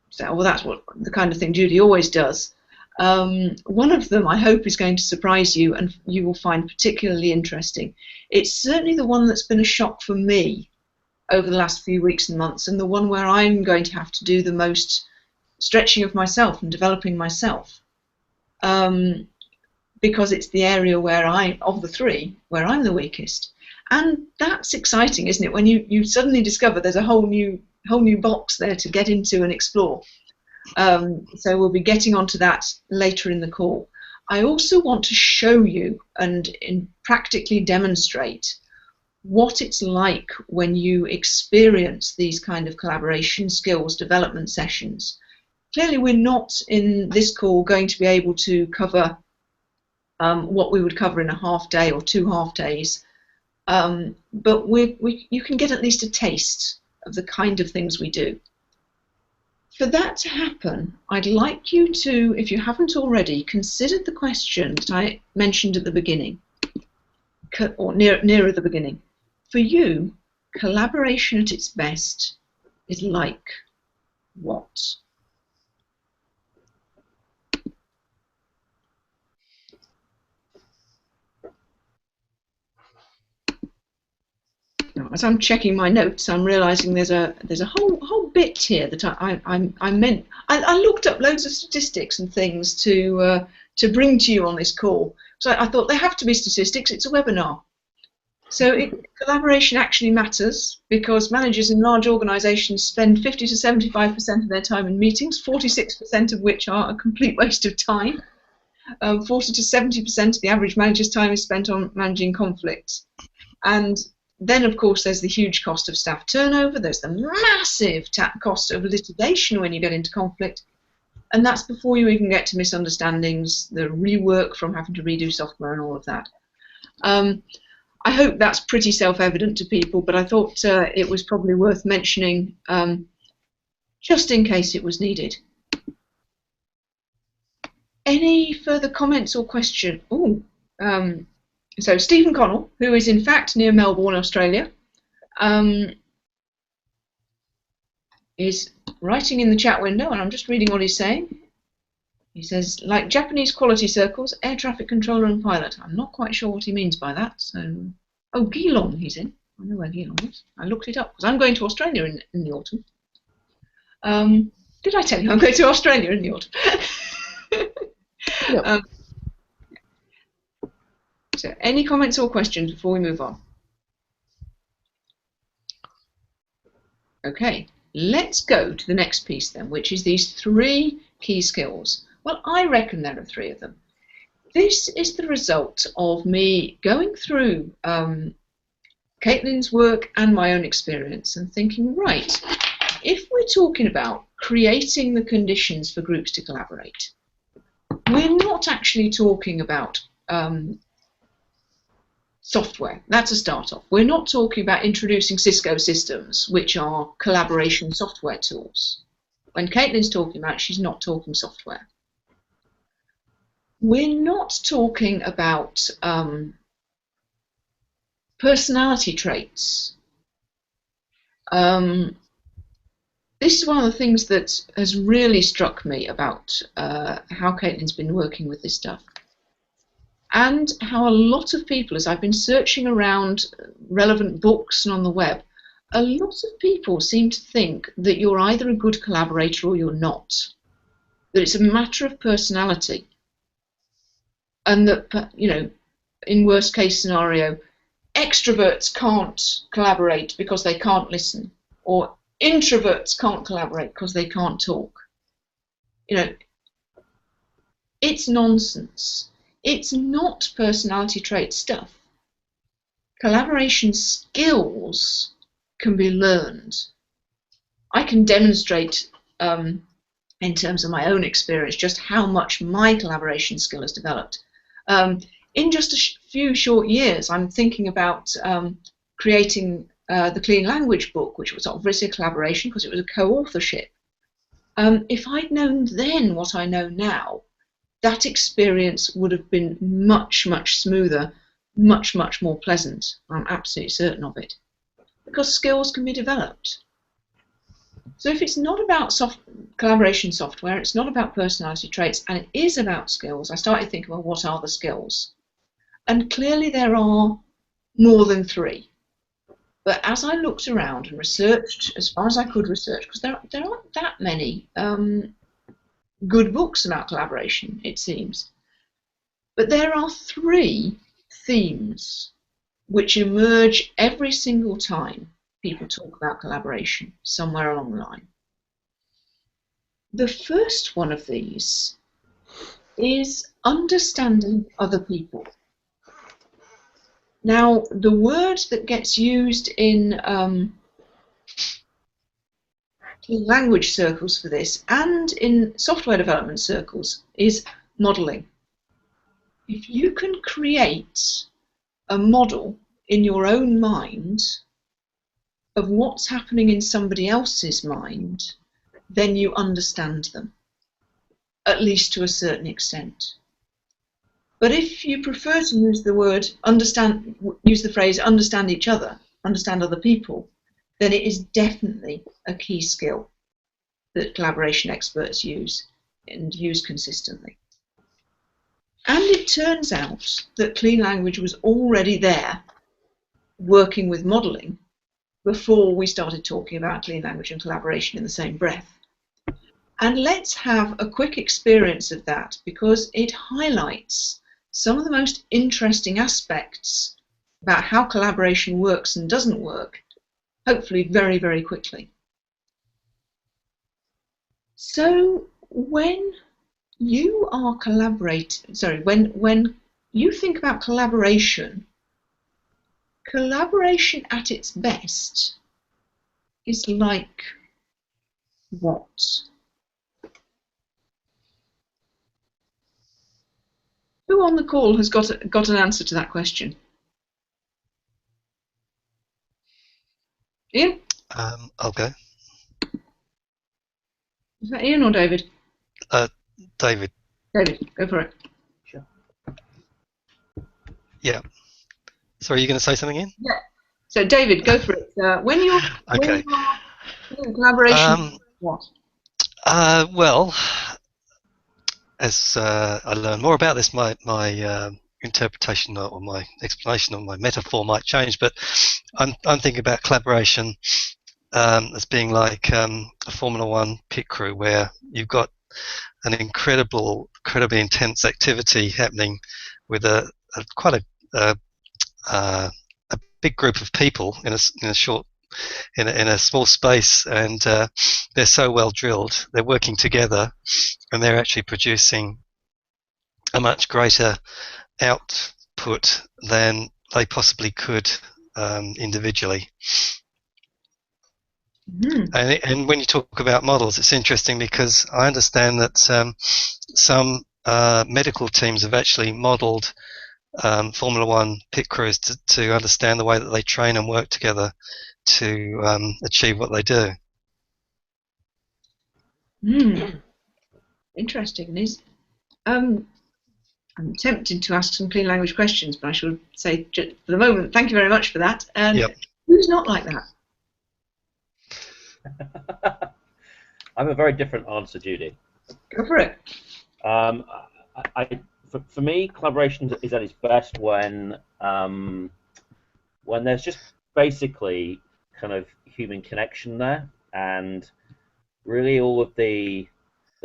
say, well, that's what the kind of thing Judy always does. One of them, I hope, is going to surprise you and you will find particularly interesting. It's certainly the one that's been a shock for me over the last few weeks and months, and the one where I'm going to have to do the most stretching of myself and developing myself, because it's the area where of the 3, where I'm the weakest. And that's exciting, isn't it, when you suddenly discover there's a whole new box there to get into and explore. So we'll be getting onto that later in the call. I also want to show you and practically demonstrate what it's like when you experience these kind of collaboration skills development sessions. Clearly, we're not in this call going to be able to cover what we would cover in a half day or 2 half days, but you can get at least a taste of the kind of things we do. For that to happen, I'd like you to, if you haven't already, consider the question that I mentioned at the beginning, or nearer the beginning. For you, collaboration at its best is like what? Now, as I'm checking my notes, I'm realising there's a whole bit here that I meant. I looked up loads of statistics and things to bring to you on this call. So I thought there have to be statistics. It's a webinar. So collaboration actually matters because managers in large organisations spend 50 to 75% of their time in meetings, 46% of which are a complete waste of time. 40 to 70% of the average manager's time is spent on managing conflicts. And then, of course, there's the huge cost of staff turnover. There's the massive cost of litigation when you get into conflict. And that's before you even get to misunderstandings, the rework from having to redo software and all of that. I hope that's pretty self-evident to people, but I thought it was probably worth mentioning just in case it was needed. Any further comments or questions? So Stephen Connell, who is in fact near Melbourne, Australia, is writing in the chat window, and I'm just reading what he's saying. He says, like Japanese quality circles, air traffic controller and pilot. I'm not quite sure what he means by that. So, oh, Geelong he's in. I know where Geelong is. I looked it up because I'm going to Australia in the autumn. Did I tell you I'm going to Australia in the autumn? Yep. So any comments or questions before we move on? Okay, let's go to the next piece then, which is these 3 key skills. Well, I reckon there are 3 of them. This is the result of me going through Caitlin's work and my own experience and thinking, right, if we're talking about creating the conditions for groups to collaborate, we're not actually talking about software. That's a start-off. We're not talking about introducing Cisco systems, which are collaboration software tools. When Caitlin's talking about it, she's not talking software. We're not talking about personality traits. This is one of the things that has really struck me about how Caitlin's been working with this stuff. And how a lot of people, as I've been searching around relevant books and on the web, a lot of people seem to think that you're either a good collaborator or you're not. That it's a matter of personality. And that, you know, in worst case scenario, extroverts can't collaborate because they can't listen. Or introverts can't collaborate because they can't talk. You know, it's nonsense. It's not personality trait stuff. Collaboration skills can be learned. I can demonstrate in terms of my own experience just how much my collaboration skill has developed. In just a few short years, I'm thinking about creating the Clean Language book, which was obviously a collaboration because it was a co-authorship. If I'd known then what I know now, that experience would have been much, much smoother, much, much more pleasant. I'm absolutely certain of it. Because skills can be developed. So if it's not about collaboration software, it's not about personality traits, and it is about skills, I started thinking, well, what are the skills? And clearly there are more than 3. But as I looked around and researched as far as I could research, because there aren't that many good books about collaboration, it seems. But there are 3 themes which emerge every single time people talk about collaboration somewhere along the line. The first one of these is understanding other people. Now, the word that gets used in language circles for this and in software development circles is modeling. If you can create a model in your own mind of what's happening in somebody else's mind, then you understand them, at least to a certain extent. But if you prefer to use the word understand, use the phrase understand each other, understand other people, then it is definitely a key skill that collaboration experts use and use consistently. And it turns out that clean language was already there working with modelling before we started talking about clean language and collaboration in the same breath. And let's have a quick experience of that, because it highlights some of the most interesting aspects about how collaboration works and doesn't work, hopefully very, very quickly. So when you are when you think about collaboration, collaboration at its best is like what? Who on the call has got an answer to that question? Ian? I'll go. Is that Ian or David? David. David, go for it. Sure. Yeah. Sorry, are you going to say something, Ian? Yeah. So David, go for it. When you're in collaboration, what? Well, as I learn more about this, my interpretation or my explanation or my metaphor might change. But I'm thinking about collaboration as being like a Formula One pit crew, where you've got an incredibly intense activity happening with quite a big group of people in a small space, and they're so well drilled. They're working together, and they're actually producing a much greater output than they possibly could individually. Mm-hmm. And when you talk about models, it's interesting because I understand that some medical teams have actually modelled Formula One pit crews to understand the way that they train and work together to achieve what they do. Interesting. I'm tempted to ask some clean language questions, but I shall say for the moment, thank you very much for that. And yep. Who's not like that? I have a very different answer, Judy. Go for it. For me, collaboration is at its best when there's just basically kind of human connection there, and really all of the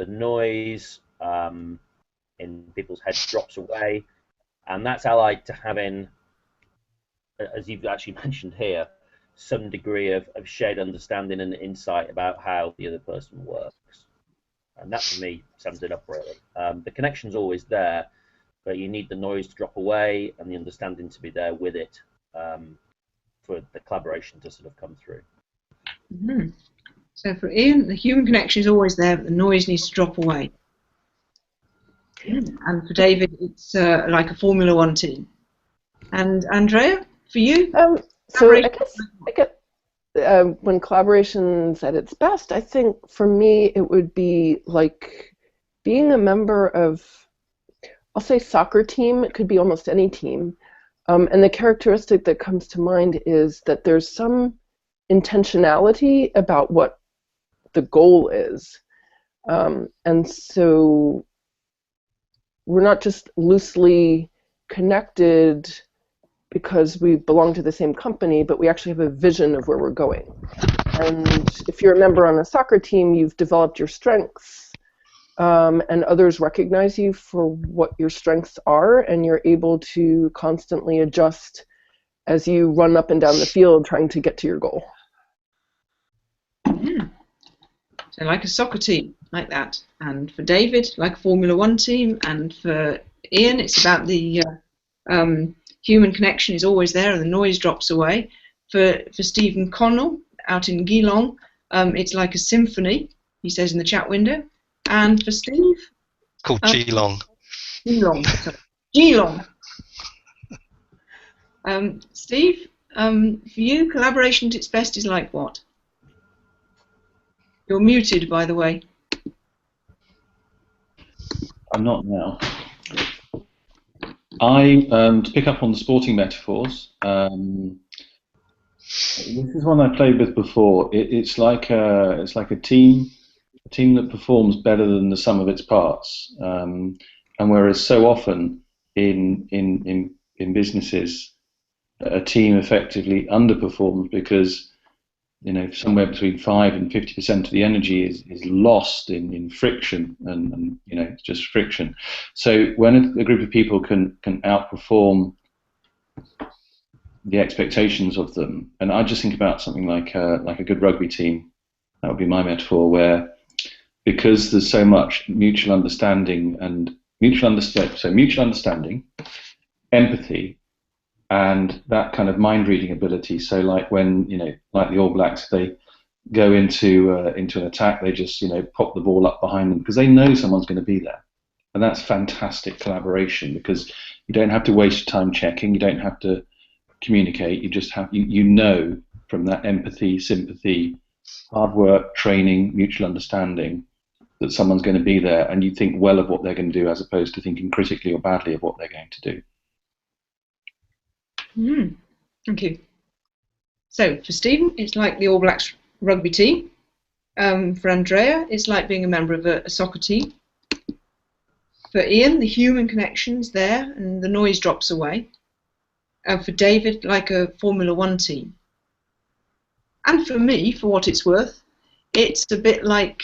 noise in people's heads drops away, and that's allied to having, as you've actually mentioned here, some degree of shared understanding and insight about how the other person works. And that, for me, sums it up really. The connection's always there, but you need the noise to drop away and the understanding to be there with it for the collaboration to sort of come through. Mm-hmm. So for Ian, the human connection is always there, but the noise needs to drop away. And for David, it's like a Formula One team. And Andrea, for you? So I guess when collaboration's at its best, I think for me it would be like being a member of, I'll say soccer team, it could be almost any team. And the characteristic that comes to mind is that there's some intentionality about what the goal is. And so we're not just loosely connected because we belong to the same company, but we actually have a vision of where we're going. And if you're a member on a soccer team, you've developed your strengths, and others recognize you for what your strengths are, and you're able to constantly adjust as you run up and down the field trying to get to your goal. Mm. So like a soccer team, like that. And for David, like a Formula One team. And for Ian, it's about the human connection is always there and the noise drops away. For Stephen Connell, out in Geelong, it's like a symphony, he says in the chat window. And for Steve? It's called Geelong. Geelong. Geelong. Steve, For you, collaboration at its best is like what? You're muted, by the way. I'm not now. To pick up on the sporting metaphors, this is one I played with before. It's like a team that performs better than the sum of its parts. And whereas so often in businesses, a team effectively underperforms because somewhere between 5 and 50% of the energy is lost in friction, and it's just friction. So when a group of people can outperform the expectations of them, and I just think about something like a good rugby team. That would be my metaphor, where because there's so much mutual understanding, empathy, and that kind of mind reading ability. So like when like the All Blacks, they go into an attack, they just pop the ball up behind them because they know someone's going to be there, and that's fantastic collaboration because you don't have to waste your time checking, you don't have to communicate, you just have from that empathy, sympathy, hard work, training, mutual understanding that someone's going to be there, and you think well of what they're going to do as opposed to thinking critically or badly of what they're going to do. Thank you. So for Stephen, it's like the All Blacks rugby team. For Andrea, it's like being a member of a soccer team. For Ian, the human connection's there and the noise drops away. And for David, like a Formula One team. And for me, for what it's worth, it's a bit like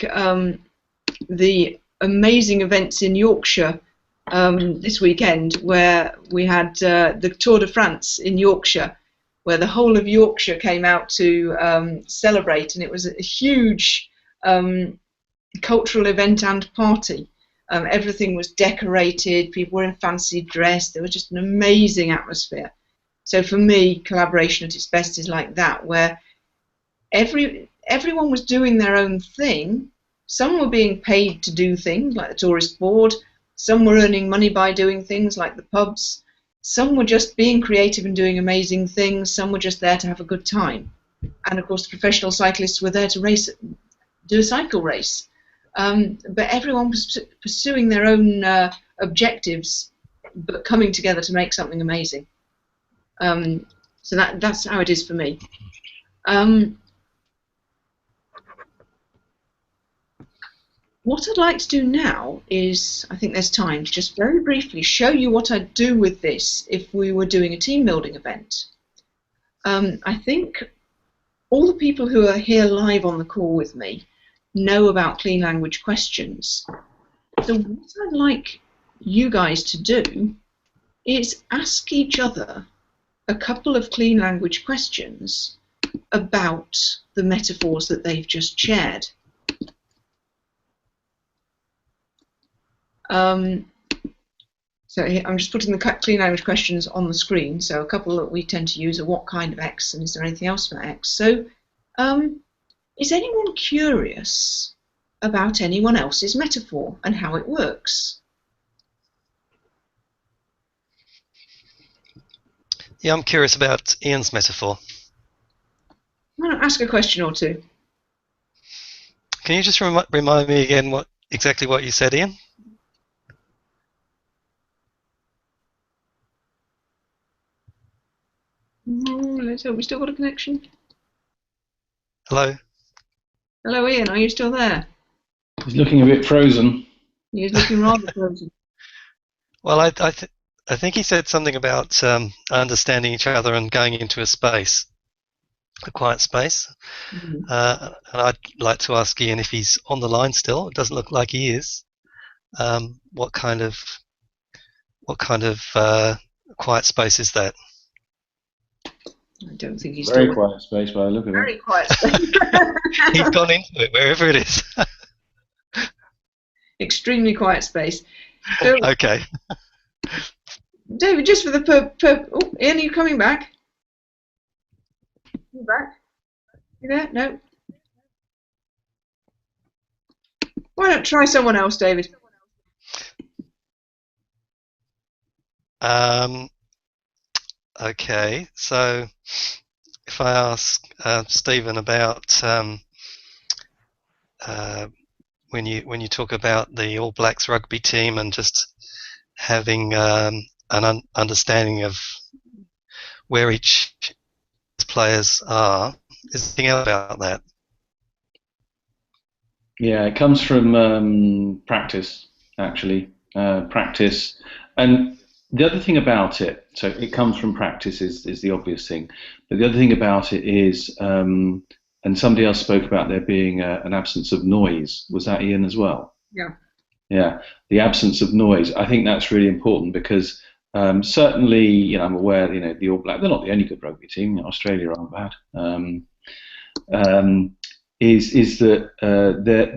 the amazing events in Yorkshire this weekend, where we had the Tour de France in Yorkshire, where the whole of Yorkshire came out to celebrate, and it was a huge cultural event and party. Everything was decorated, people were in fancy dress, there was just an amazing atmosphere. So for me, collaboration at its best is like that, where everyone was doing their own thing. Some were being paid to do things, like the tourist board. Some were earning money by doing things, like the pubs. Some were just being creative and doing amazing things. Some were just there to have a good time. And of course, the professional cyclists were there to do a cycle race. But everyone was pursuing their own objectives, but coming together to make something amazing. So that's how it is for me. What I'd like to do now is, I think there's time to just very briefly show you what I'd do with this if we were doing a team building event. I think all the people who are here live on the call with me know about clean language questions. So what I'd like you guys to do is ask each other a couple of clean language questions about the metaphors that they've just shared. So I'm just putting the clean language questions on the screen. So a couple that we tend to use are what kind of X, and is there anything else for X? So is anyone curious about anyone else's metaphor and how it works? Yeah, I'm curious about Ian's metaphor. Why not ask a question or two? Can you just remind me again exactly what you said, Ian? Let's hope we still got a connection. Hello? Hello, Ian. Are you still there? He's looking a bit frozen. He's looking rather frozen. Well, I think he said something about understanding each other and going into a space, a quiet space. Mm-hmm. And I'd like to ask Ian if he's on the line still. It doesn't look like he is. What kind of quiet space is that? I don't think he's very quiet space by the look of it. Very quiet space. He's gone into it, wherever it is. Extremely quiet space. So, okay. David, just for the oh, Ian, are you coming back? You back? You there? No. Why not try someone else, David? Okay, so if I ask Stephen about when you talk about the All Blacks rugby team and just having an understanding of where each players are, is there anything else about that? Yeah, it comes from practice, actually. Practice. And the other thing about it, so it comes from practice is the obvious thing. But the other thing about it is, and somebody else spoke about there being an absence of noise. Was that Ian as well? Yeah. Yeah, the absence of noise. I think that's really important because certainly, I'm aware, the All Blacks, they're not the only good rugby team. Australia aren't bad. Is that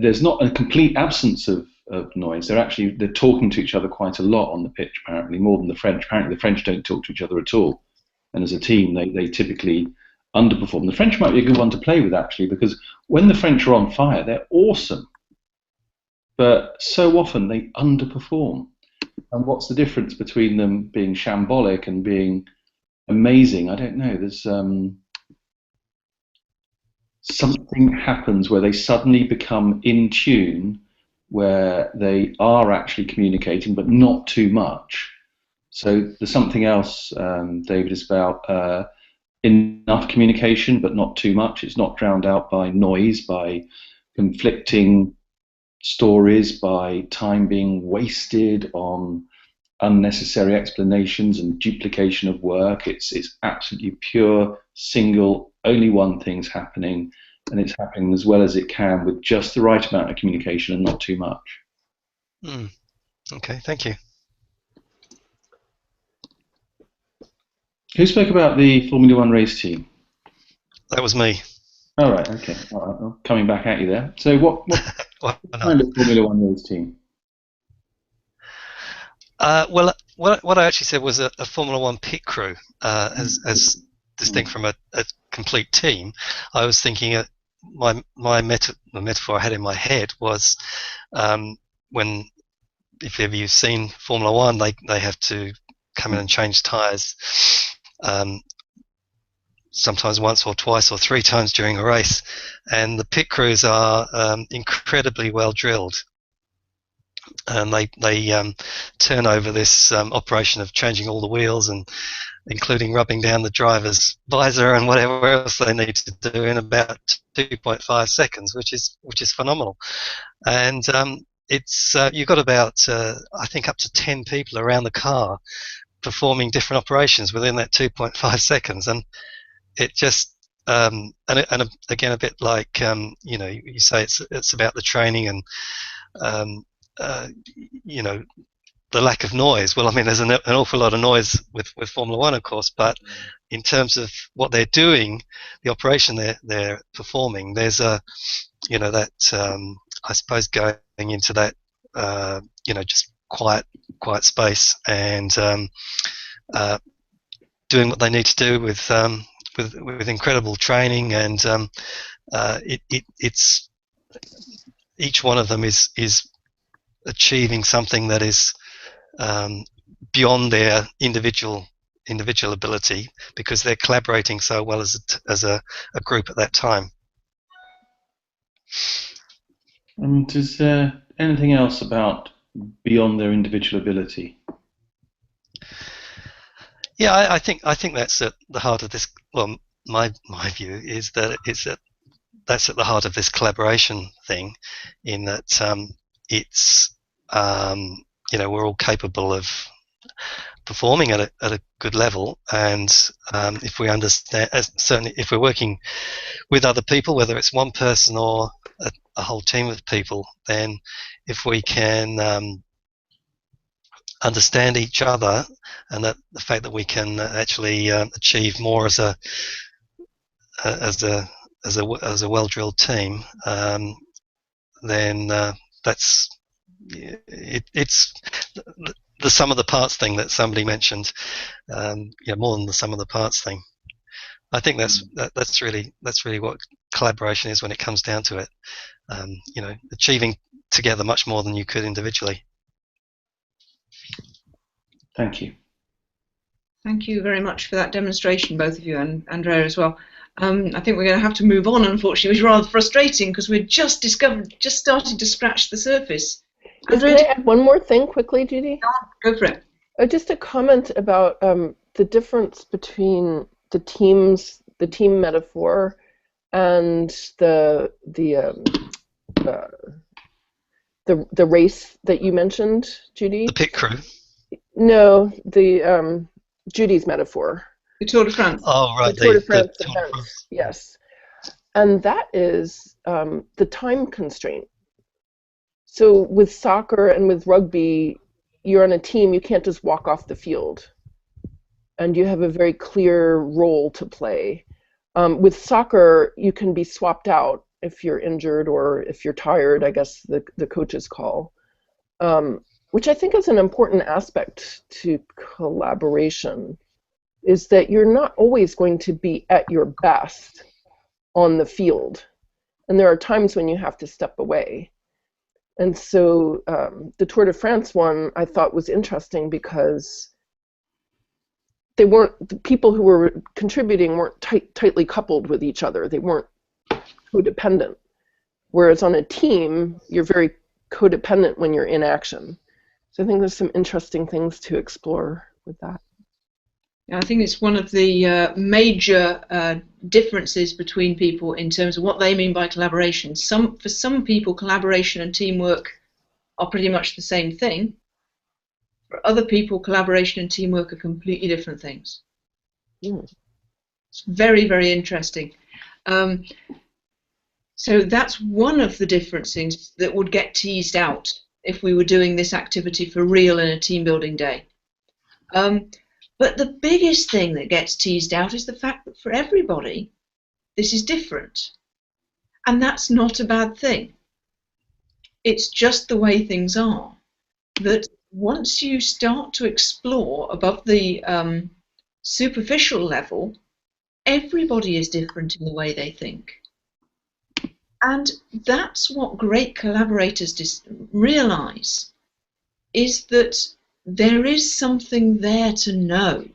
there's not a complete absence of noise. They're talking to each other quite a lot on the pitch, apparently, more than the French. Apparently the French don't talk to each other at all. And as a team, they typically underperform. The French might be a good one to play with, actually, because when the French are on fire, they're awesome. But so often they underperform. And what's the difference between them being shambolic and being amazing? I don't know. There's something happens where they suddenly become in tune, where they are actually communicating, but not too much. So there's something else, David, is about enough communication, but not too much. It's not drowned out by noise, by conflicting stories, by time being wasted on unnecessary explanations and duplication of work. It's absolutely pure, single, only one thing's happening, and it's happening as well as it can with just the right amount of communication and not too much. Okay, thank you. Who spoke about the Formula One race team? That was me. All right, okay. All right, well, coming back at you there. So what kind of Formula One race team? Well, what I actually said was a Formula One pit crew, as distinct from a complete team. I was thinking the metaphor I had in my head was when, if ever you've seen Formula One, they have to come in and change tyres sometimes once or twice or three times during a race, and the pit crews are incredibly well drilled. And they turn over this operation of changing all the wheels and including rubbing down the driver's visor and whatever else they need to do in about 2.5 seconds, which is phenomenal. And it's you've got about I think up to 10 people around the car performing different operations within that 2.5 seconds, and it just and again, a bit like you say it's about the training and the lack of noise. Well, I mean, there's an awful lot of noise with Formula One, of course, but in terms of what they're doing, the operation they're performing, there's that I suppose going into that just quiet space and doing what they need to do with incredible training, and it's each one of them is achieving something that is beyond their individual ability, because they're collaborating so well as a group at that time. And is there anything else about beyond their individual ability? Yeah, I think that's at the heart of this. Well, my view is that that's at the heart of this collaboration thing, in that it's we're all capable of performing at a good level, and if we understand, certainly if we're working with other people, whether it's one person or a whole team of people, then if we can understand each other, and that the fact that we can actually achieve more as a well-drilled team, then that's it's the sum of the parts thing that somebody mentioned. More than the sum of the parts thing. I think that's really what collaboration is when it comes down to it. Achieving together much more than you could individually. Thank you. Thank you very much for that demonstration, both of you, and Andrea as well. I think we're going to have to move on, unfortunately, which is rather frustrating because we're just starting to scratch the surface. Can I add one more thing quickly, Judy? Go for it. Just a comment about the difference between the team metaphor and the race that you mentioned, Judy. The pit crew. No, the Judy's metaphor. The Tour de France. Oh, right. The Tour de France events. Yes, and that is the time constraint. So with soccer and with rugby, you're on a team. You can't just walk off the field, and you have a very clear role to play. With soccer, you can be swapped out if you're injured or if you're tired, I guess the coaches call, which I think is an important aspect to collaboration, is that you're not always going to be at your best on the field. And there are times when you have to step away. And so the Tour de France one I thought was interesting because the people who were contributing weren't tightly coupled with each other. They weren't codependent. Whereas on a team, you're very codependent when you're in action. So I think there's some interesting things to explore with that. I think it's one of the major differences between people in terms of what they mean by collaboration. For some people, collaboration and teamwork are pretty much the same thing. For other people, collaboration and teamwork are completely different things. It's very, very interesting. So that's one of the differences that would get teased out if we were doing this activity for real in a team building day. But the biggest thing that gets teased out is the fact that for everybody, this is different. And that's not a bad thing. It's just the way things are. That once you start to explore above the superficial level, everybody is different in the way they think. And that's what great collaborators realize, is that there is something there to know.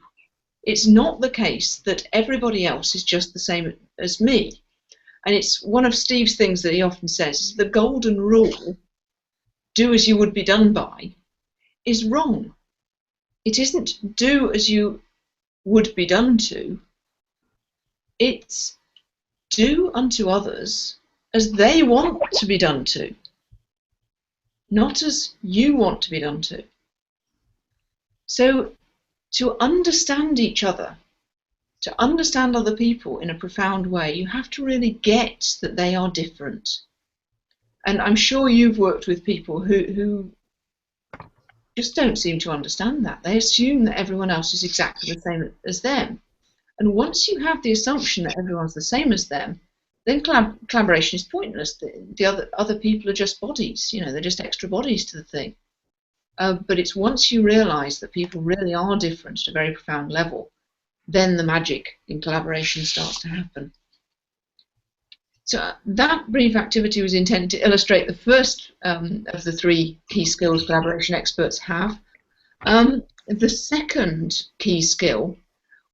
It's not the case that everybody else is just the same as me. And it's one of Steve's things that he often says, the golden rule, do as you would be done by, is wrong. It isn't do as you would be done to. It's do unto others as they want to be done to, not as you want to be done to. So to understand each other, to understand other people in a profound way, you have to really get that they are different. And I'm sure you've worked with people who just don't seem to understand that. They assume that everyone else is exactly the same as them. And once you have the assumption that everyone's the same as them, then collaboration is pointless. The other people are just bodies, they're just extra bodies to the thing. But it's once you realise that people really are different at a very profound level, then the magic in collaboration starts to happen. So that brief activity was intended to illustrate the first of the three key skills collaboration experts have. The second key skill,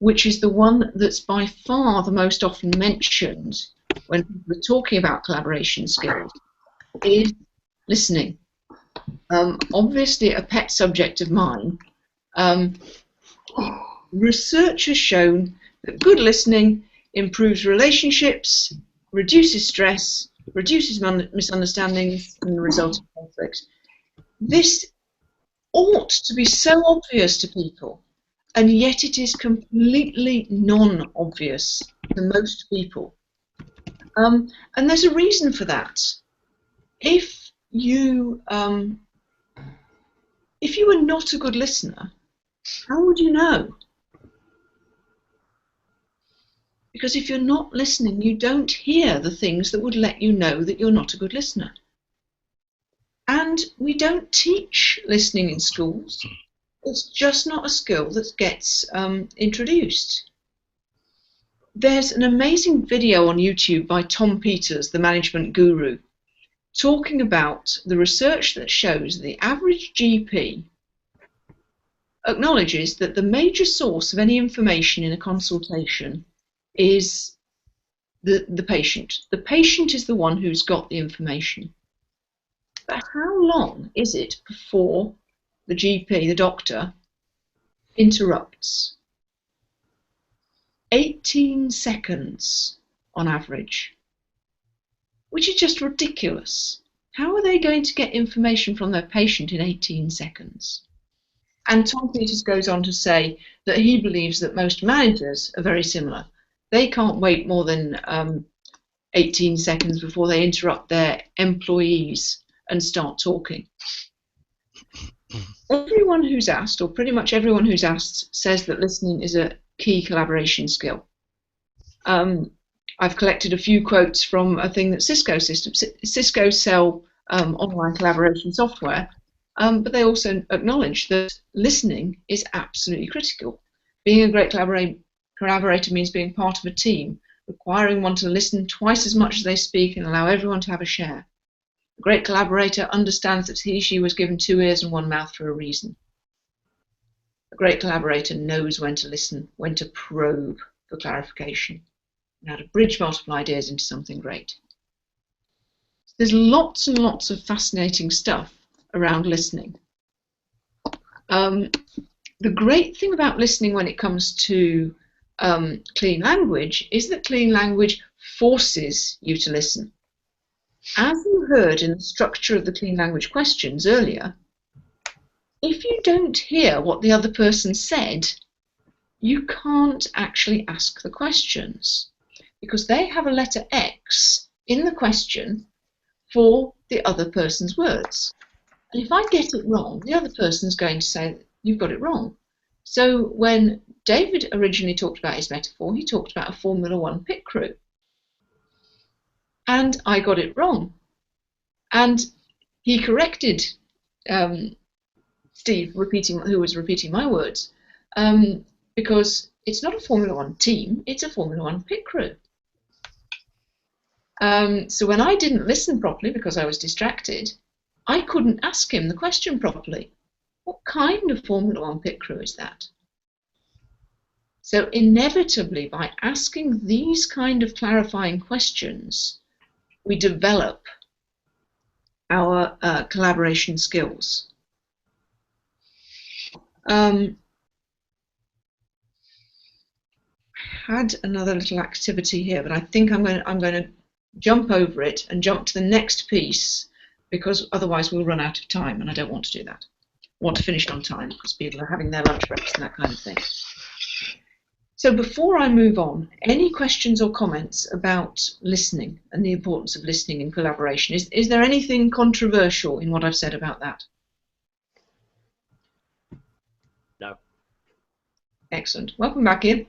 which is the one that's by far the most often mentioned when people are talking about collaboration skills, is listening. Obviously a pet subject of mine. Research has shown that good listening improves relationships, reduces stress, reduces misunderstandings and the resulting conflict. This ought to be so obvious to people, and yet it is completely non-obvious to most people. And there's a reason for that. If you are not a good listener, how would you know? Because if you're not listening, you don't hear the things that would let you know that you're not a good listener. And we don't teach listening in schools. It's just not a skill that gets introduced. There's an amazing video on YouTube by Tom Peters, the management guru, talking about the research that shows the average GP acknowledges that the major source of any information in a consultation is the patient. The patient is the one who's got the information. But how long is it before the GP, the doctor, interrupts? 18 seconds on average, which is just ridiculous. How are they going to get information from their patient in 18 seconds? And Tom Peters goes on to say that he believes that most managers are very similar. They can't wait more than 18 seconds before they interrupt their employees and start talking. Everyone who's asked, or pretty much everyone who's asked, says that listening is a key collaboration skill. I've collected a few quotes from a thing that Cisco sell online collaboration software, but they also acknowledge that listening is absolutely critical. Being a great collaborator means being part of a team, requiring one to listen twice as much as they speak and allow everyone to have a share. A great collaborator understands that he/she was given 2 ears and 1 mouth for a reason. A great collaborator knows when to listen, when to probe for clarification, and how to bridge multiple ideas into something great. There's lots and lots of fascinating stuff around listening. The great thing about listening when it comes to clean language is that clean language forces you to listen. As you heard in the structure of the clean language questions earlier, if you don't hear what the other person said, you can't actually ask the questions because they have a letter X in the question for the other person's words. And if I get it wrong, the other person's going to say, you've got it wrong. So when David originally talked about his metaphor, he talked about a Formula One pit crew. And I got it wrong. And he corrected Steve, who was repeating my words, because it's not a Formula One team, it's a Formula One pit crew. So when I didn't listen properly because I was distracted, I couldn't ask him the question properly. What kind of Formula One pit crew is that? So inevitably, by asking these kind of clarifying questions, we develop our collaboration skills. I had another little activity here, but I think I'm going to jump over it and jump to the next piece because otherwise we'll run out of time, and I don't want to do that. I want to finish on time because people are having their lunch breaks and that kind of thing. So before I move on, any questions or comments about listening and the importance of listening in collaboration? Is there anything controversial in what I've said about that? No. Excellent. Welcome back, Ian.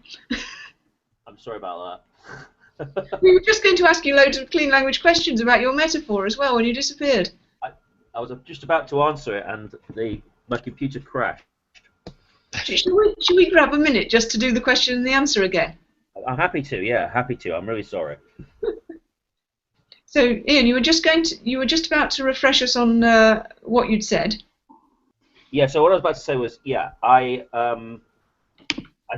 I'm sorry about that. We were just going to ask you loads of clean language questions about your metaphor as well when you disappeared. I was just about to answer it and my computer crashed. Should we grab a minute just to do the question and the answer again? I'm happy to, yeah, happy to. I'm really sorry. So, Ian, you were just about to refresh us on what you'd said. Yeah. So what I was about to say was, yeah, I'd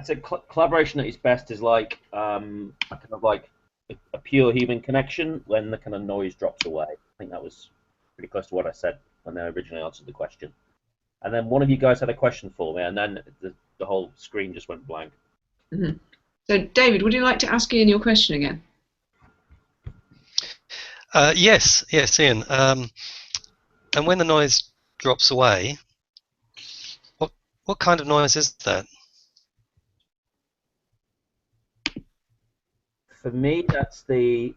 say collaboration at its best is like kind of like a pure human connection when the kind of noise drops away. I think that was pretty close to what I said when I originally answered the question. And then one of you guys had a question for me, and then the whole screen just went blank. Mm-hmm. So, David, would you like to ask Ian your question again? Yes, Ian. And when the noise drops away, what kind of noise is that? For me, that's the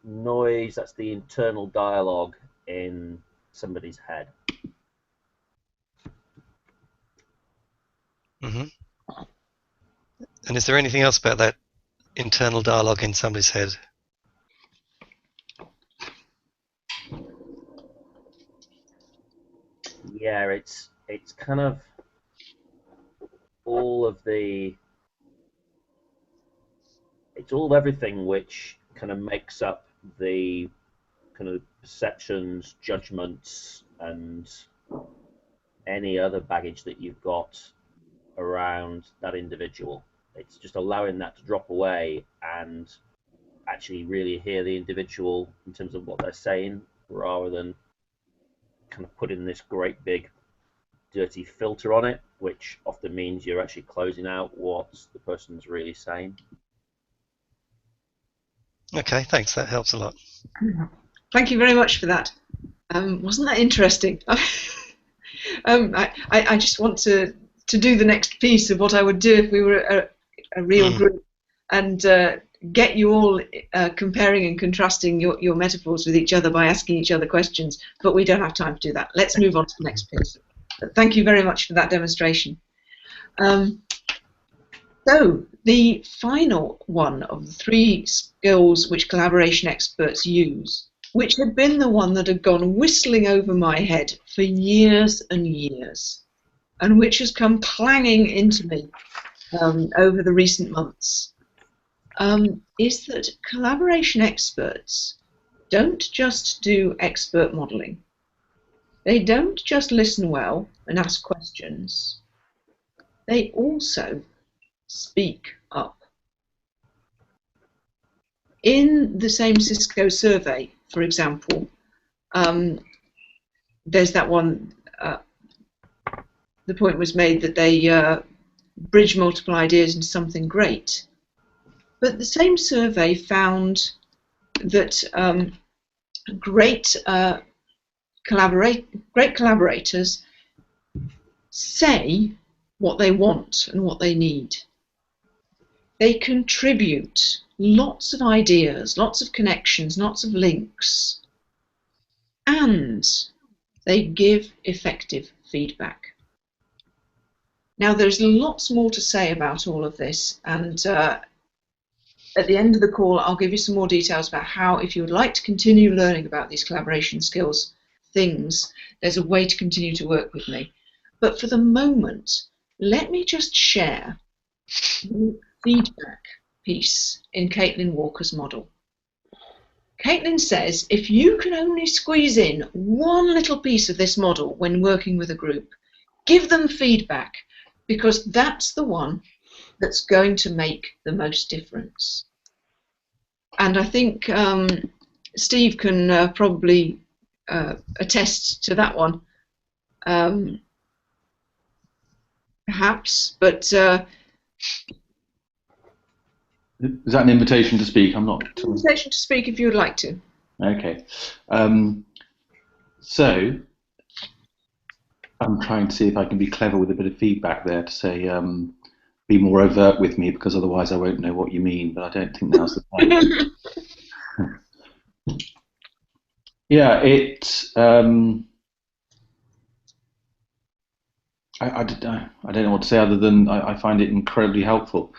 noise, that's the internal dialogue in somebody's head. Mm-hmm. And is there anything else about that internal dialogue in somebody's head? Yeah, it's kind of all of everything which kind of makes up the kind of perceptions, judgments, and any other baggage that you've got around that individual. It's just allowing that to drop away and actually really hear the individual in terms of what they're saying, rather than kind of putting this great big dirty filter on it, which often means you're actually closing out what the person's really saying. Okay, thanks. That helps a lot. Thank you very much for that. Wasn't that interesting? I just want to do the next piece of what I would do if we were a real group, and get you all comparing and contrasting your metaphors with each other by asking each other questions, but we don't have time to do that. Let's move on to the next piece. Thank you very much for that demonstration. So the final one of the 3 skills which collaboration experts use, which had been the one that had gone whistling over my head for years and years, and which has come clanging into me over the recent months, is that collaboration experts don't just do expert modelling. They don't just listen well and ask questions. They also speak up. In the same Cisco survey, for example, there's that one, the point was made that they bridge multiple ideas into something great. But the same survey found that great collaborators say what they want and what they need. They contribute lots of ideas, lots of connections, lots of links, and they give effective feedback. Now, there's lots more to say about all of this, and at the end of the call, I'll give you some more details about how, if you would like to continue learning about these collaboration skills things, there's a way to continue to work with me. But for the moment, let me just share the feedback piece in Caitlin Walker's model. Caitlin says if you can only squeeze in one little piece of this model when working with a group, give them feedback, because that's the one that's going to make the most difference. And I think Steve can probably attest to that one, perhaps, but is that an invitation to speak? I'm not. Invitation to speak if you would like to. Okay. So I'm trying to see if I can be clever with a bit of feedback there to say be more overt with me, because otherwise I won't know what you mean, but I don't think now's the time. Yeah, it's I don't know what to say other than I find it incredibly helpful.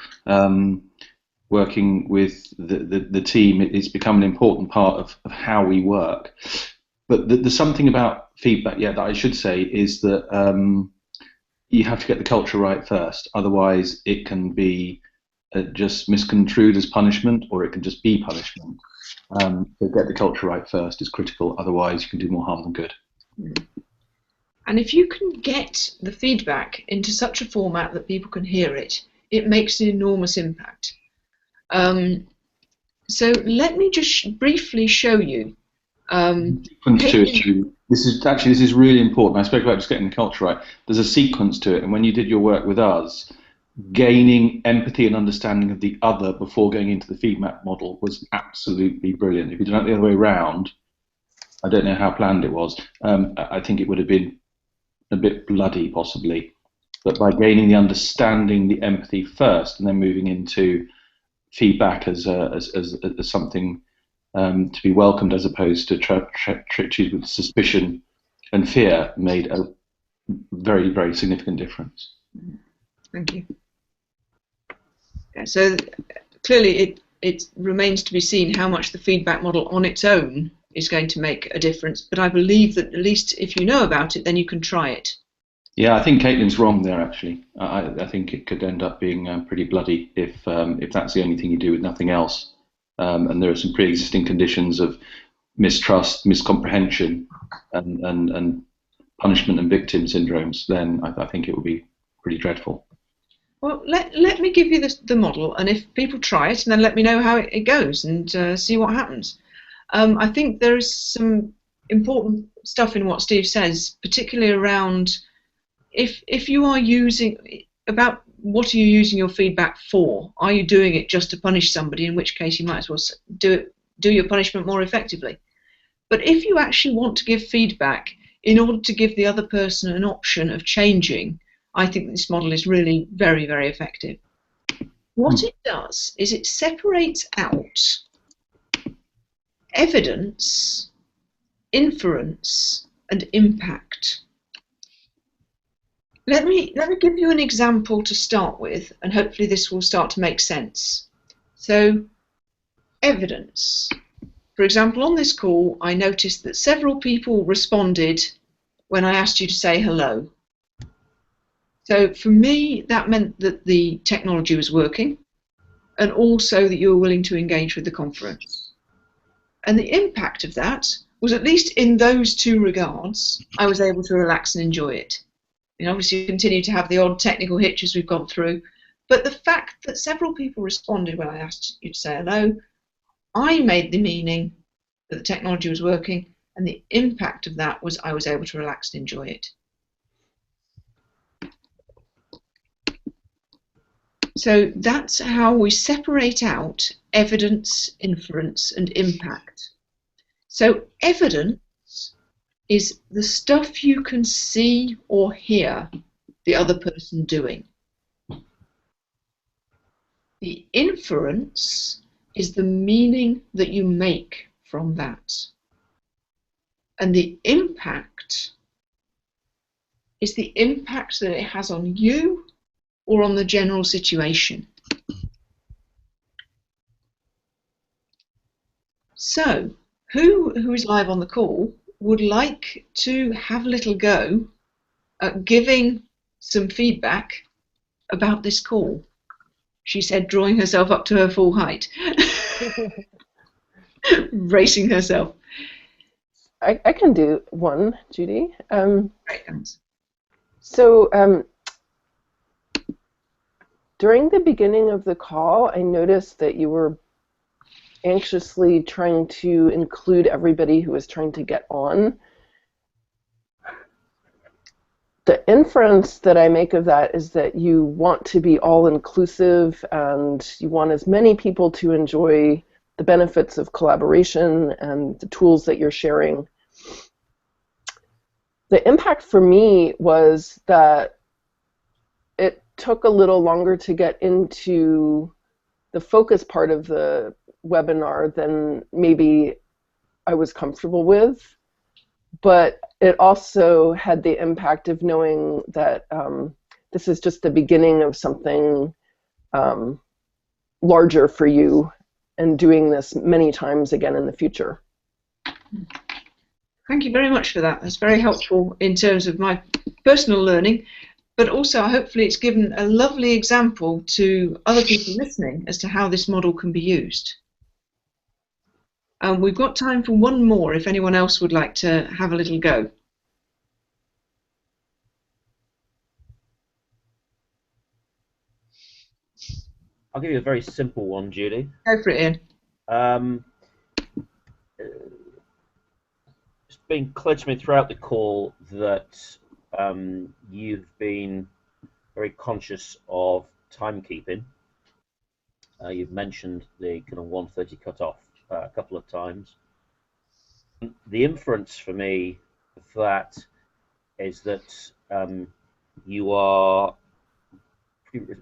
Working with the team, it's become an important part of how we work. But there's something about feedback, yeah, that I should say is that you have to get the culture right first. Otherwise, it can be just misconstrued as punishment, or it can just be punishment. So get the culture right first is critical. Otherwise, you can do more harm than good. And if you can get the feedback into such a format that people can hear it, it makes an enormous impact. So let me just briefly show you. This is really important. I spoke about just getting the culture right. There's a sequence to it, and when you did your work with us, gaining empathy and understanding of the other before going into the feedback model was absolutely brilliant. If you did it the other way around, I don't know how planned it was. I think it would have been a bit bloody, possibly. But by gaining the understanding, the empathy first, and then moving into feedback as something to be welcomed, as opposed to treated with suspicion and fear, made a very, very significant difference. Thank you. Yeah, so clearly it remains to be seen how much the feedback model on its own is going to make a difference, but I believe that at least if you know about it, then you can try it. Yeah, I think Caitlin's wrong there, actually. I think it could end up being pretty bloody if that's the only thing you do with nothing else. And there are some pre-existing conditions of mistrust, miscomprehension, and punishment and victim syndromes, then I think it would be pretty dreadful. Well, let me give you the model, and if people try it, and then let me know how it goes, and see what happens. I think there is some important stuff in what Steve says, particularly around if you are using, about what are you using your feedback for? Are you doing it just to punish somebody, in which case you might as well do your punishment more effectively. But if you actually want to give feedback in order to give the other person an option of changing, I think this model is really very, very effective. What it does is it separates out evidence, inference, and impact. Let me give you an example to start with, and hopefully this will start to make sense. So, evidence. For example, on this call, I noticed that several people responded when I asked you to say hello. So for me, that meant that the technology was working, and also that you were willing to engage with the conference. And the impact of that was, at least in those two regards, I was able to relax and enjoy it. And obviously, we continue to have the odd technical hitches we've gone through, but the fact that several people responded when I asked you to say hello, I made the meaning that the technology was working, and the impact of that was I was able to relax and enjoy it. So that's how we separate out evidence, inference, and impact. So evidence is the stuff you can see or hear the other person doing. The inference is the meaning that you make from that. And the impact is the impact that it has on you or on the general situation. So, who is live on the call would like to have a little go at giving some feedback about this call? She said, drawing herself up to her full height. Racing herself. I can do one, Judy. Great, thanks. So during the beginning of the call, I noticed that you were anxiously trying to include everybody who was trying to get on. The inference that I make of that is that you want to be all-inclusive and you want as many people to enjoy the benefits of collaboration and the tools that you're sharing. The impact for me was that it took a little longer to get into the focus part of the webinar than maybe I was comfortable with, but it also had the impact of knowing that this is just the beginning of something larger for you, and doing this many times again in the future. Thank you very much for that. That's very helpful in terms of my personal learning, but also hopefully it's given a lovely example to other people listening as to how this model can be used. We've got time for one more if anyone else would like to have a little go. I'll give you a very simple one, Judy. Go for it, Ian. It's been clear to me throughout the call that you've been very conscious of timekeeping. You've mentioned the kind of 1:30 cutoff a couple of times. The inference for me of that is that you are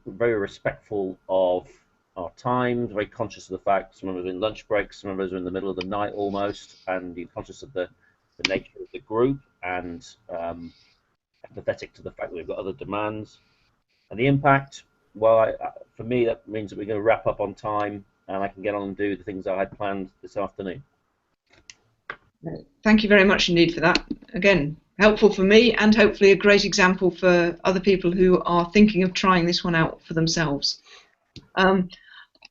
very respectful of our time, very conscious of the fact some of us are in lunch breaks, some of us are in the middle of the night almost, and you're conscious of the nature of the group and empathetic to the fact that we've got other demands. And the impact, well, for me, that means that we're going to wrap up on time and I can get on and do the things I had planned this afternoon. Thank you very much indeed for that. Again, helpful for me and hopefully a great example for other people who are thinking of trying this one out for themselves.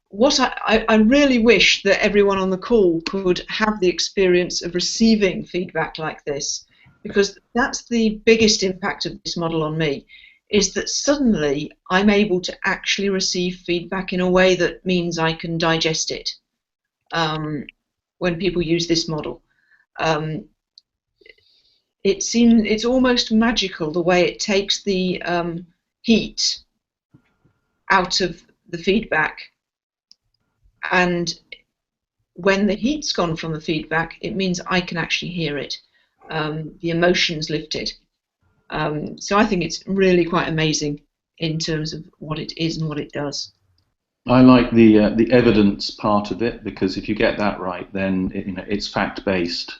What I really wish that everyone on the call could have the experience of receiving feedback like this, because that's the biggest impact of this model on me. is that suddenly I'm able to actually receive feedback in a way that means I can digest it when people use this model. It's almost magical the way it takes the heat out of the feedback, and when the heat's gone from the feedback, it means I can actually hear it. The emotion's lifted. So I think it's really quite amazing in terms of what it is and what it does. I like the evidence part of it, because if you get that right, then it's fact based.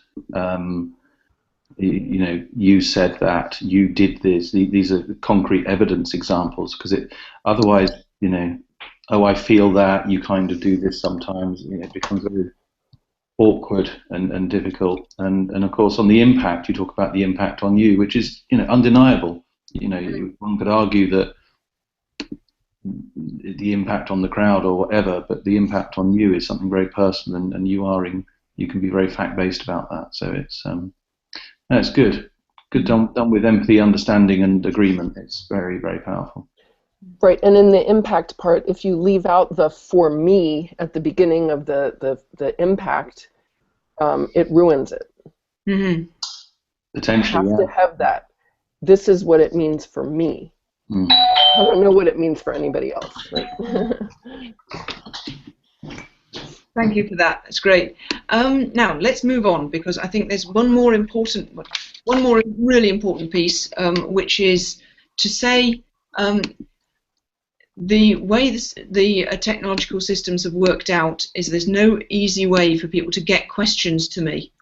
You said that, you did this. These are concrete evidence examples, because otherwise, oh, I feel that, you kind of do this sometimes. It becomes very awkward and difficult. And of course, on the impact, you talk about the impact on you, which is undeniable. One could argue that the impact on the crowd or whatever, but the impact on you is something very personal, and you can be very fact-based about that. So it's good done with empathy, understanding, and agreement. It's very, very powerful. Right, and in the impact part, if you leave out the "for me" at the beginning of the impact, it ruins it. Mm-hmm. Potentially, you have to have that. This is what it means for me. Mm. I don't know what it means for anybody else. Right? Thank you for that. That's great. Now let's move on, because I think there's one more really important piece, which is to say the way the technological systems have worked out is there's no easy way for people to get questions to me.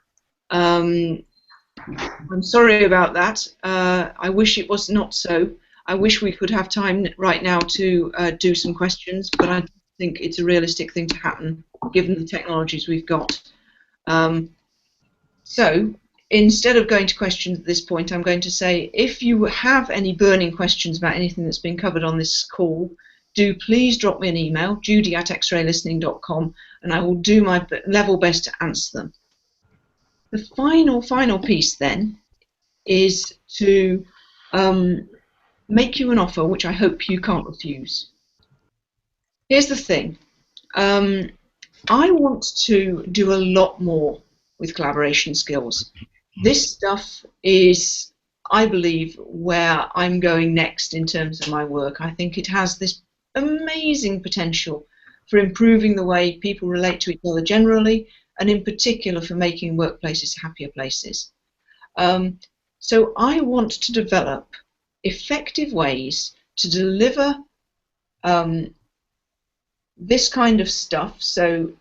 I'm sorry about that. I wish it was not so. I wish we could have time right now to do some questions, but I think it's a realistic thing to happen given the technologies we've got. So instead of going to questions at this point, I'm going to say, if you have any burning questions about anything that's been covered on this call, do please drop me an email, judy@xraylistening.com, and I will do my level best to answer them. The final piece then is to make you an offer which I hope you can't refuse. Here's the thing. I want to do a lot more with collaboration skills. This stuff is, I believe, where I'm going next in terms of my work. I think it has this amazing potential for improving the way people relate to each other generally, and in particular for making workplaces happier places. So I want to develop effective ways to deliver this kind of stuff. So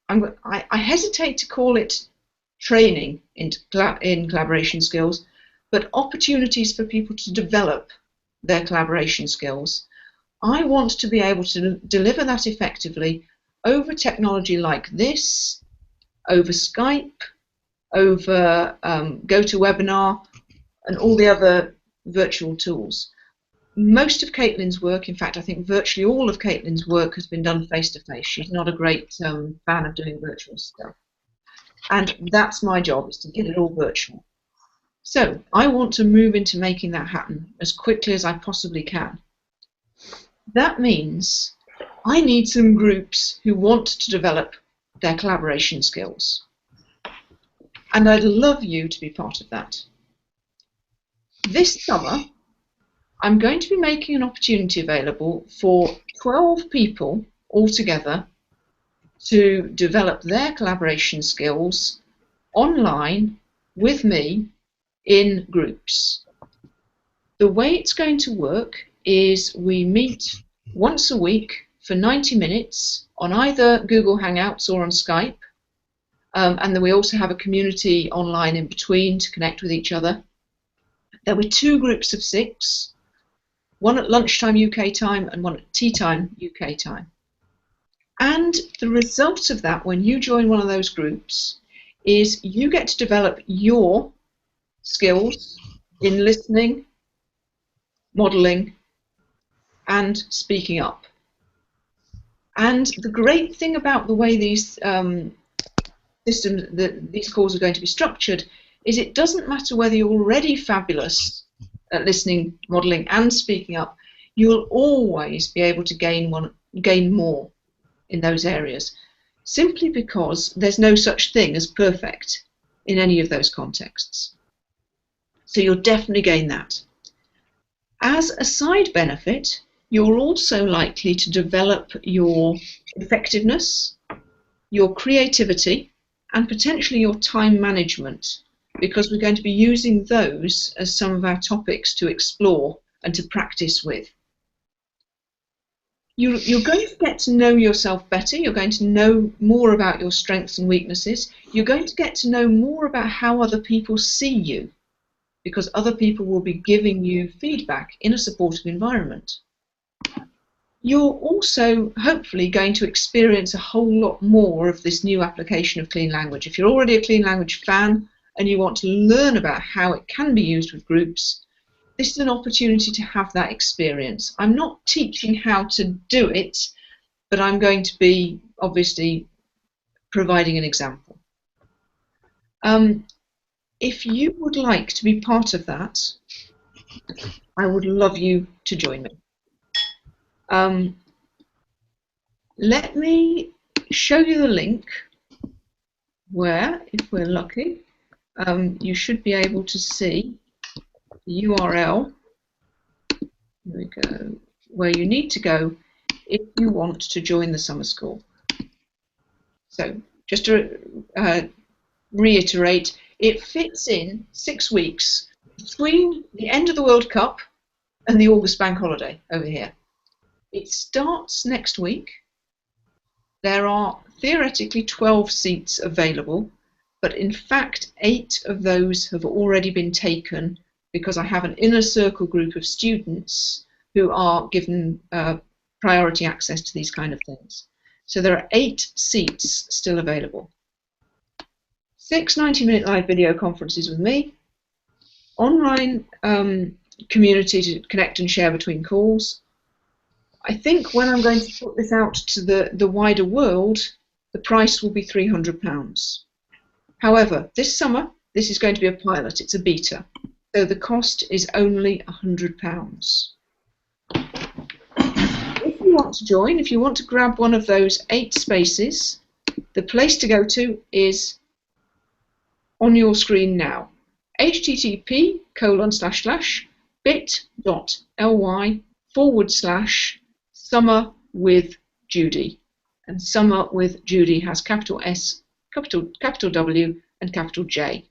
I hesitate to call it training in collaboration skills, but opportunities for people to develop their collaboration skills. I want to be able to deliver that effectively over technology like this, over Skype, over GoToWebinar, and all the other virtual tools. Most of Caitlin's work, in fact, I think virtually all of Caitlin's work has been done face-to-face. She's not a great fan of doing virtual stuff. And that's my job, is to get it all virtual. So I want to move into making that happen as quickly as I possibly can. That means I need some groups who want to develop their collaboration skills. And I'd love you to be part of that. This summer, I'm going to be making an opportunity available for 12 people altogether to develop their collaboration skills online with me in groups. The way it's going to work is we meet once a week for 90 minutes on either Google Hangouts or on Skype, and then we also have a community online in between to connect with each other. There were 2 groups of 6, one at lunchtime UK time and one at tea time UK time. And the result of that, when you join one of those groups, is you get to develop your skills in listening, modelling, and speaking up. And the great thing about the way these these calls are going to be structured is it doesn't matter whether you're already fabulous at listening, modelling and speaking up, you'll always be able to gain more in those areas, simply because there's no such thing as perfect in any of those contexts. So you'll definitely gain that. As a side benefit, you're also likely to develop your effectiveness, your creativity, and potentially your time management, because we're going to be using those as some of our topics to explore and to practice with. You're going to get to know yourself better. You're going to know more about your strengths and weaknesses. You're going to get to know more about how other people see you, because other people will be giving you feedback in a supportive environment. You're also hopefully going to experience a whole lot more of this new application of clean language. If you're already a clean language fan and you want to learn about how it can be used with groups, this is an opportunity to have that experience. I'm not teaching how to do it, but I'm going to be obviously providing an example. If you would like to be part of that, I would love you to join me. Let me show you the link where, if we're lucky, you should be able to see the URL. Here we go, where you need to go if you want to join the summer school. So just to reiterate, it fits in 6 weeks between the end of the World Cup and the August bank holiday over here. It starts next week. There are theoretically 12 seats available, but in fact 8 of those have already been taken because I have an inner circle group of students who are given priority access to these kind of things. So there are 8 seats still available. 6 90-minute live video conferences with me, online community to connect and share between calls. I think when I'm going to put this out to the wider world, the price will be £300. However, this summer, this is going to be a pilot, it's a beta, so the cost is only £100. If you want to join, if you want to grab one of those 8 spaces, the place to go to is on your screen now, http://bit.ly/summer with Judy. And summer with Judy has capital S, capital W, and capital J.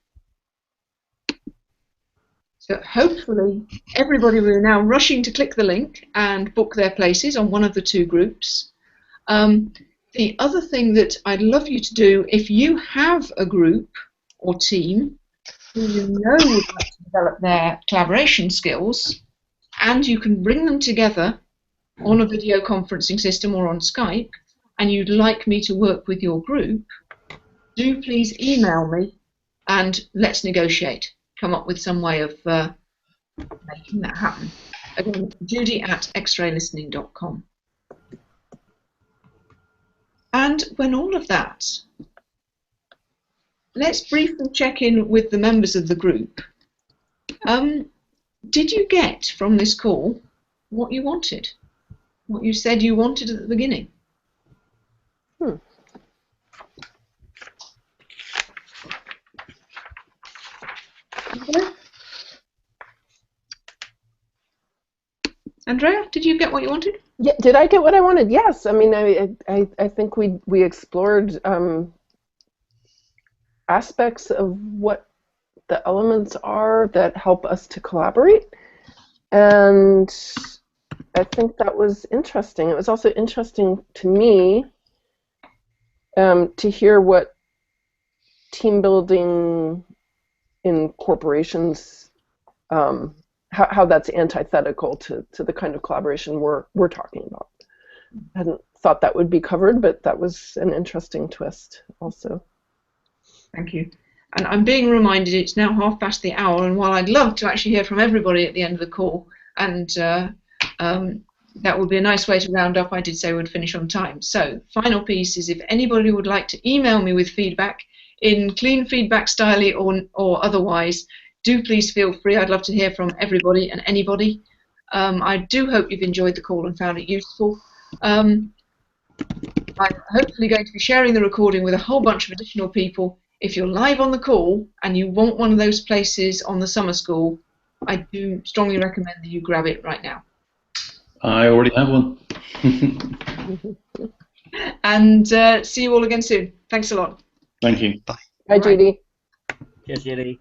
So hopefully everybody will now rushing to click the link and book their places on one of the 2 groups. The other thing that I'd love you to do, if you have a group or team who you know would like to develop their collaboration skills, and you can bring them together on a video conferencing system or on Skype, and you'd like me to work with your group, do please email me and let's negotiate. Come up with some way of making that happen. Again, judy@xraylistening.com. And when all of that, let's briefly check in with the members of the group. Did you get from this call what you wanted? What you said you wanted at the beginning? Andrea, did you get what you wanted? Yeah, did I get what I wanted? Yes. I mean, I think we explored aspects of what the elements are that help us to collaborate, and I think that was interesting. It was also interesting to me to hear what team building in corporations, how that's antithetical to the kind of collaboration we're talking about. I hadn't thought that would be covered, but that was an interesting twist also. Thank you. And I'm being reminded it's now 1/2 the hour, and while I'd love to actually hear from everybody at the end of the call, and that would be a nice way to round up, I did say we'd finish on time. So, final piece is if anybody would like to email me with feedback in clean feedback style or otherwise, do please feel free. I'd love to hear from everybody and anybody. I do hope you've enjoyed the call and found it useful. I'm hopefully going to be sharing the recording with a whole bunch of additional people. If you're live on the call and you want one of those places on the summer school, I do strongly recommend that you grab it right now. I already have one. And see you all again soon. Thanks a lot. Thank you. Bye. Bye, Judy. Cheers, Judy.